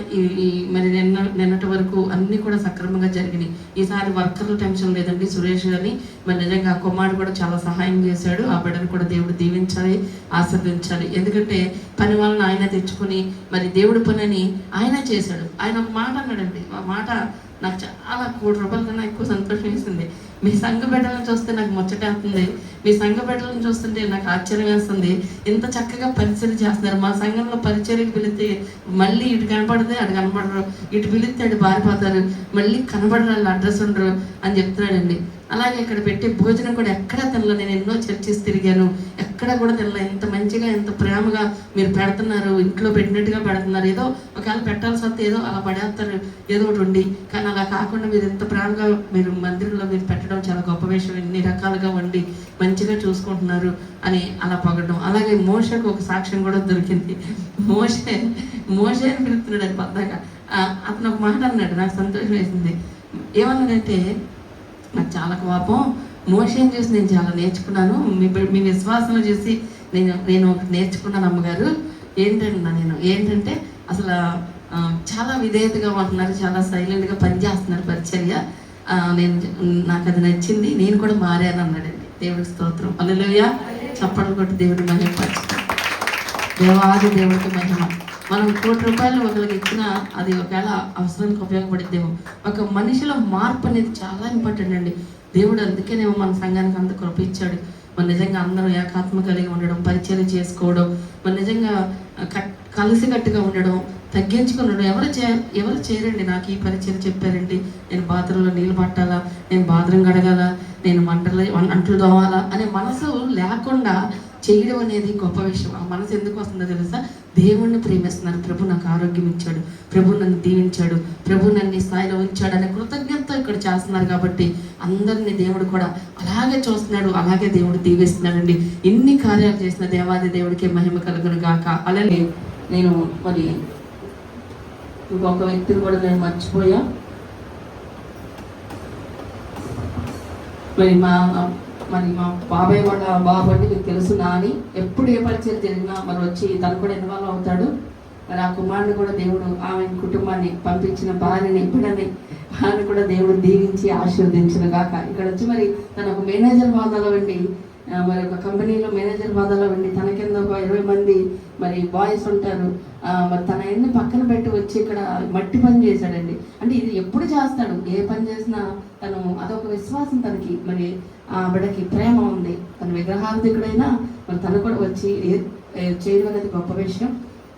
ఈ మరి నిన్నటి వరకు అన్నీ కూడా సక్రమంగా జరిగినాయి. ఈసారి వర్కర్లు టెన్షన్ లేదండి. సురేష్ అని మరి నిజంగా కుమారుడు కూడా చాలా సహాయం చేశాడు. ఆ బిడ్డను కూడా దేవుడు దీవించాలి, ఆశీర్వదించాలి. ఎందుకంటే పని వాళ్ళని ఆయన తెచ్చుకొని మరి దేవుడి పనిని ఆయన చేశాడు. ఆయన ఒక మాట అన్నాడండి. ఆ మాట నాకు చాలా ₹1,00,00,000 కన్నా ఎక్కువ సంతోషం వేసింది. మీ సంఘ బిడ్డలను చూస్తే నాకు ముచ్చటేస్తుంది. మీ సంఘ బిడ్డలను చూస్తుంటే నాకు ఆశ్చర్యం వేస్తుంది. ఇంత చక్కగా పరిచర్య చేస్తున్నారు. మా సంఘంలో పరిచర్యకు పిలిస్తే మళ్ళీ ఇటు కనపడితే అటు కనపడరు, ఇటు పిలిస్తే అటు బారిపోతారు, మళ్ళీ కనబడరు, వాళ్ళు అడ్రస్ ఉండరు అని చెప్తున్నాడండి. అలాగే ఇక్కడ పెట్టే భోజనం కూడా ఎక్కడా తినలే. నేను ఎన్నో చర్చెస్ తిరిగాను, ఎక్కడ కూడా తినలే. ఎంత మంచిగా, ఎంత ప్రేమగా మీరు పెడుతున్నారు, ఇంట్లో పెట్టినట్టుగా పెడుతున్నారు. ఏదో ఒకవేళ పెట్టాల్సి వస్తే ఏదో అలా పడేస్తారు, ఏదో ఒకటి ఉండి. కానీ అలా కాకుండా మీరు ఎంత ప్రేమగా మీరు మందిరంలో మీరు పెట్టడం చాలా గొప్ప విషయం. ఎన్ని రకాలుగా వండి మంచిగా చూసుకుంటున్నారు అని అలా పొగడం. అలాగే మోషకు ఒక సాక్ష్యం కూడా దొరికింది. మోషే అని పిలుస్తున్నాడు అది పద్దాక. అతను ఒక మాట అన్నాడు, నాకు సంతోషం వేసింది. ఏమన్నాడంటే, నాకు చాలా కోపం, మోషన్ చూసి నేను చాలా నేర్చుకున్నాను. మీ విశ్వాసం చూసి నేను ఒకటి నేర్చుకున్నాను అమ్మగారు. ఏంటంటే అసలు చాలా విధేయతగా ఉంటున్నారు, చాలా సైలెంట్గా పనిచేస్తున్నారు పరిచర్య. నాకు అది నచ్చింది, నేను కూడా మారాను అన్నాడండి. దేవుడికి స్తోత్రం. హల్లెలూయా. చప్పట్లు కొట్టి దేవుడి మహిమ పరుచుతాం. దేవాది దేవుడికి మహిమ. మనం ₹1,00,00,000 ఒకరికి ఇచ్చినా అది ఒకవేళ అవసరానికి ఉపయోగపడిద్దేమో. ఒక మనిషిలో మార్పు అనేది చాలా ఇంపార్టెంట్ అండి. దేవుడు అందుకేనేమో మన సంఘానికి అంత కృప ఇచ్చాడు. మన నిజంగా అందరూ ఏకాత్మ కలిగి ఉండడం, పరిచర్య చేసుకోవడం, మన నిజంగా కలిసికట్టుగా ఉండడం, తగ్గించుకుని ఉండడం. ఎవరు చేయరండి. నాకు ఈ పరిచర్య చెప్పారండి, నేను బాత్రూంలో నీళ్ళు పట్టాలా, నేను బాత్రూం కడగాల, నేను అంట్లు దోవాలా అనే మనసు లేకుండా చేయడం అనేది గొప్ప విషయం. ఆ మనసు ఎందుకు వస్తుందో తెలుసా? దేవుణ్ణి ప్రేమిస్తున్నారు. ప్రభు నాకు ఆరోగ్యం ఇచ్చాడు, ప్రభు నన్ను దీవించాడు, ప్రభు నన్ను ఈ స్థాయిలో ఉంచాడు అనే కృతజ్ఞతతో ఇక్కడ చేస్తున్నారు. కాబట్టి అందరినీ దేవుడు కూడా అలాగే చూస్తున్నాడు, అలాగే దేవుడు దీవిస్తున్నాడండి. ఎన్ని కార్యాలు చేసిన దేవాది దేవుడికి మహిమ కలుగును గాక. అలాగే నేను మరి ఇంకొక వ్యక్తిని కూడా నేను మర్చిపోయా. మరి మా బాబాయ్ వాళ్ళ బాబు అంటే మీకు తెలుసు, నాని. ఎప్పుడు ఏ పరిచయం జరిగినా మరి వచ్చి తను కూడా ఇన్వాల్వ్ అవుతాడు. మరి ఆ కుమారుని కూడా దేవుడు, ఆమె కుటుంబాన్ని పంపించిన భార్యని, బిడ్డని, ఆయన కూడా దేవుడు దీవించి ఆశీర్వదించిన గాక. ఇక్కడ వచ్చి మరి తను ఒక మేనేజర్ హోదాలో ఉండి, మరి ఒక కంపెనీలో మేనేజర్ హోదాలో ఉండి, తన కింద ఒక 20 మంది మరి బాయ్స్ ఉంటారు. మరి తన ఎన్ని పక్కన పెట్టి వచ్చి ఇక్కడ మట్టి పని చేశాడండి. అంటే ఇది ఎప్పుడు చేస్తాడు, ఏ పని చేసినా తను అదొక విశ్వాసం తనకి. మరి ఆ బిడ్డకి ప్రేమ ఉంది. తన విగ్రహార్థికుడైనా మరి తను కూడా వచ్చి చేయడం అనేది గొప్ప విషయం.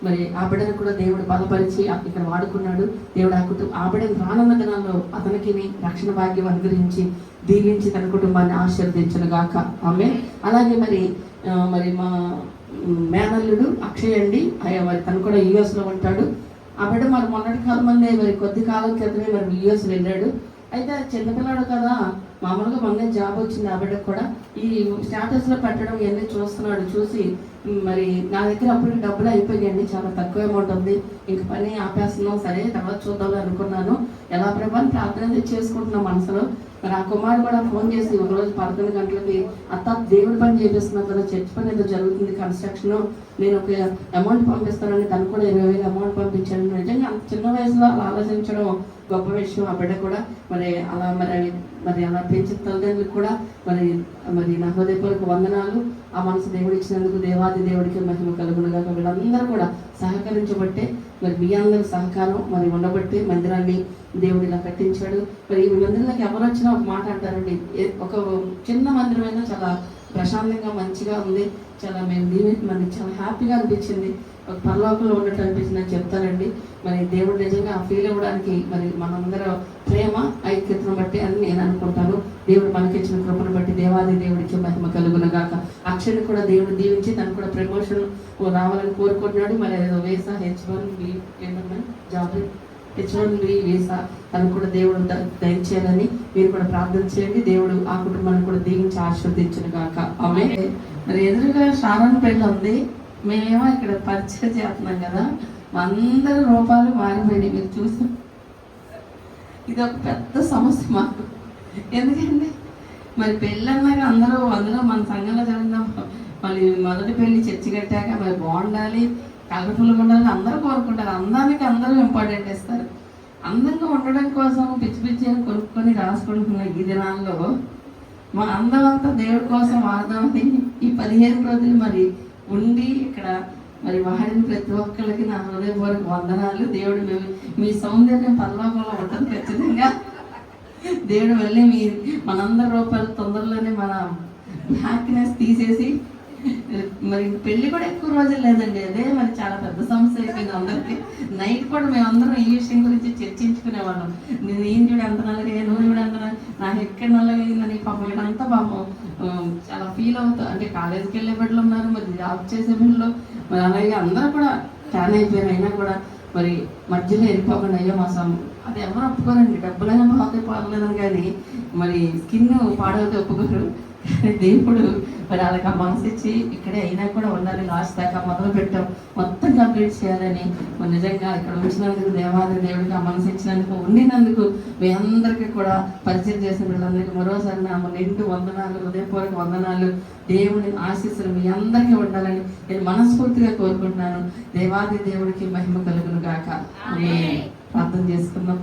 మరి ఆ బిడ్డను కూడా దేవుడు బలపరిచి ఇక్కడ వాడుకున్నాడు. దేవుడు ఆ బిడ్డను రానున్న దినాల్లో అతనికి రక్షణ భాగ్యం అనుగ్రహించి దీవించి తన కుటుంబాన్ని ఆశీర్వదించను గాక. ఆమె. అలాగే మరి మా మేనల్లుడు అక్షయ్ అండి, మరి తను కూడా యుఎస్లో ఉంటాడు. ఆ బిడ్డ మరి మొన్నటి కాలం మంది మరి కొద్ది కాలం క్రితమే మరి యుఎస్ వెళ్ళాడు. అయితే చిన్నపిల్లాడు కదా, మామూలుగా మొన్నే జాబ్ వచ్చింది ఆ బిడ్డకు కూడా. ఈ స్టేటస్లో పెట్టడం ఇవన్నీ చూస్తున్నాడు. చూసి మరి నా దగ్గర అప్పటికి డబ్బులు అయిపోయాయండి, చాలా తక్కువ అమౌంట్ ఉంది, ఇంక పని ఆపేస్తున్నాం, సరే తర్వాత చూద్దాం అనుకున్నాను. ఎలా ప్రభావం ప్రార్థన చేసుకుంటున్నాం మనసులో. మరి ఆ కుమారుడు కూడా ఫోన్ చేసి ఒకరోజు 11 గంటలకి, అత్త దేవుడి పని చేపిస్తున్నాం కదా, చర్చ్ పని ఏదో జరుగుతుంది కన్స్ట్రక్షన్, నేను ఒక అమౌంట్ పంపిస్తానని తను కూడా 20,000 అమౌంట్ పంపించాను. నిజంగా అంత చిన్న వయసులో అలా ఆలోచించడం గొప్ప విషయం. ఆ బిడ్డ కూడా మరి అలా మరి అలా పెంచిన తల్లిదండ్రులకు కూడా మరి మరి నా హృదయపూర్వక వందనాలు. ఆ మనసు దేవుడు ఇచ్చినందుకు దేవాది దేవుడికి మహిమ కలుగునుగా. వీళ్ళందరూ కూడా సహకరించబట్టే, మరి మీ అందరి సహకారం మరి ఉండబట్టే మందిరాన్ని దేవుడు ఇలా కట్టించాడు. మరి ఈ మందిరంలోకి ఎవరు వచ్చినా ఒక మాట అంటారండి, ఒక చిన్న మందిరమైనా చాలా ప్రశాంతంగా మంచిగా ఉంది, చాలా మనకి చాలా హ్యాపీగా అనిపించింది, ఒక పరలోకంలో ఉన్నట్టు అనిపించింది అని చెప్తానండి. మరి దేవుడు నిజంగా ఆ ఫీల్ అవ్వడానికి మరి మనందరం ప్రేమ ఐక్యతను బట్టి అని నేను అనుకుంటాను. దేవుడు మనకిచ్చిన కృపను బట్టి దేవాది దేవుడికి మహిమ కలుగునగాక. అక్షయ్ కూడా దేవుడు దీవించి తను కూడా ప్రమోషన్ రావాలని కోరుకుంటున్నాడు. మరి ఏదో వేసా H1B ఏమన్నా జాబ్ H1B వీసా తను కూడా దేవుడు దయచేయాలని మీరు కూడా ప్రార్థన చేయండి. దేవుడు ఆ కుటుంబాన్ని కూడా దీవించి ఆశీర్వదించును గాక. ఆమె మరి ఎదురుగా షారాన్ పెళ్ళి ఉంది, మేమేమో ఇక్కడ పరిచయం చేస్తున్నాం కదా, అందరి రూపాలు మారిపోయినాయి. మీరు చూసాం, ఇది ఒక పెద్ద సమస్య మాకు. ఎందుకంటే మరి పెళ్ళి అన్నాక అందులో మన సంఘంలో జరిగిన మళ్ళీ మొదటి పెళ్లి చర్చి కట్టాక మరి బాగుండాలి, కలర్ఫుల్గా ఉండాలని అందరూ కోరుకుంటారు. అందానికి అందరూ ఇంపార్టెంట్ ఇస్తారు. అందంగా ఉండడం కోసం పిచ్చి పిచ్చి అని కొనుక్కొని రాసుకుంటున్న ఈ దినాల్లో మా అందం అంతా దేవుడి కోసం వాడదామని ఈ 15 రోజులు మరి ఉండి ఇక్కడ మరి వాడిన ప్రతి ఒక్కరికి నా హృదయపూర్వక వందనాలు. దేవుడు మీ సౌందర్యం పరలోకంలో ఉంటుంది ఖచ్చితంగా. దేవుడు మళ్ళీ మనందరి రూపాయలు తొందరలోనే మన హ్యాపీనెస్ తీసేసి మరి పెళ్లి కూడా ఎక్కువ రోజులు లేదండి. అదే మరి చాలా పెద్ద సమస్య అయిపోయింది అందరికీ. నైట్ కూడా మేమందరం ఈ విషయం గురించి చర్చించుకునేవాళ్ళం. నేను ఏం చూడు ఎంత నల్లగా, నువ్వు చూడు ఎంత నాకు ఎక్కడ నల్లగైందని. పాపం వీళ్ళంతా పాపం చాలా ఫీల్ అవుతా, అంటే కాలేజీకి వెళ్ళే బిడ్డలు ఉన్నారు, మరి జాబ్ చేసే బిడ్డలు, మరి అలాగే అందరూ కూడా ట్యాన్ అయిపోయారు. అయినా కూడా మరి మధ్యలో వెళ్ళిపోకుండా అయ్యో మా అది ఎవరు ఒప్పుకోరండి. డబ్బులైనా బాగా పర్లేదని, కానీ మరి స్కిన్ పాడవుతే ఒప్పుకోరు. దేవుడు మరి వాళ్ళకి ఆ మనసు ఇచ్చి ఇక్కడే అయినా కూడా ఉండాలి, లాస్ట్ దాకా మొదలు పెట్టాం, మొత్తం కంప్లీట్ చేయాలని. మరి నిజంగా ఇక్కడ ఉంచినందుకు దేవాది దేవుడికి ఆ మనసు ఇచ్చినందుకు, ఉండినందుకు మీ అందరికీ కూడా పరిచయం చేసిన వీళ్ళందరికీ మరోసారి నా నిండు వందనాలు, హృదయపూర్వక వందనాలు. దేవుని ఆశీస్సులు మీ అందరికీ ఉండాలని నేను మనస్ఫూర్తిగా కోరుకుంటున్నాను. దేవాది దేవుడికి మహిమ కలుగును గాక. ప్రార్థన చేసుకుందాం.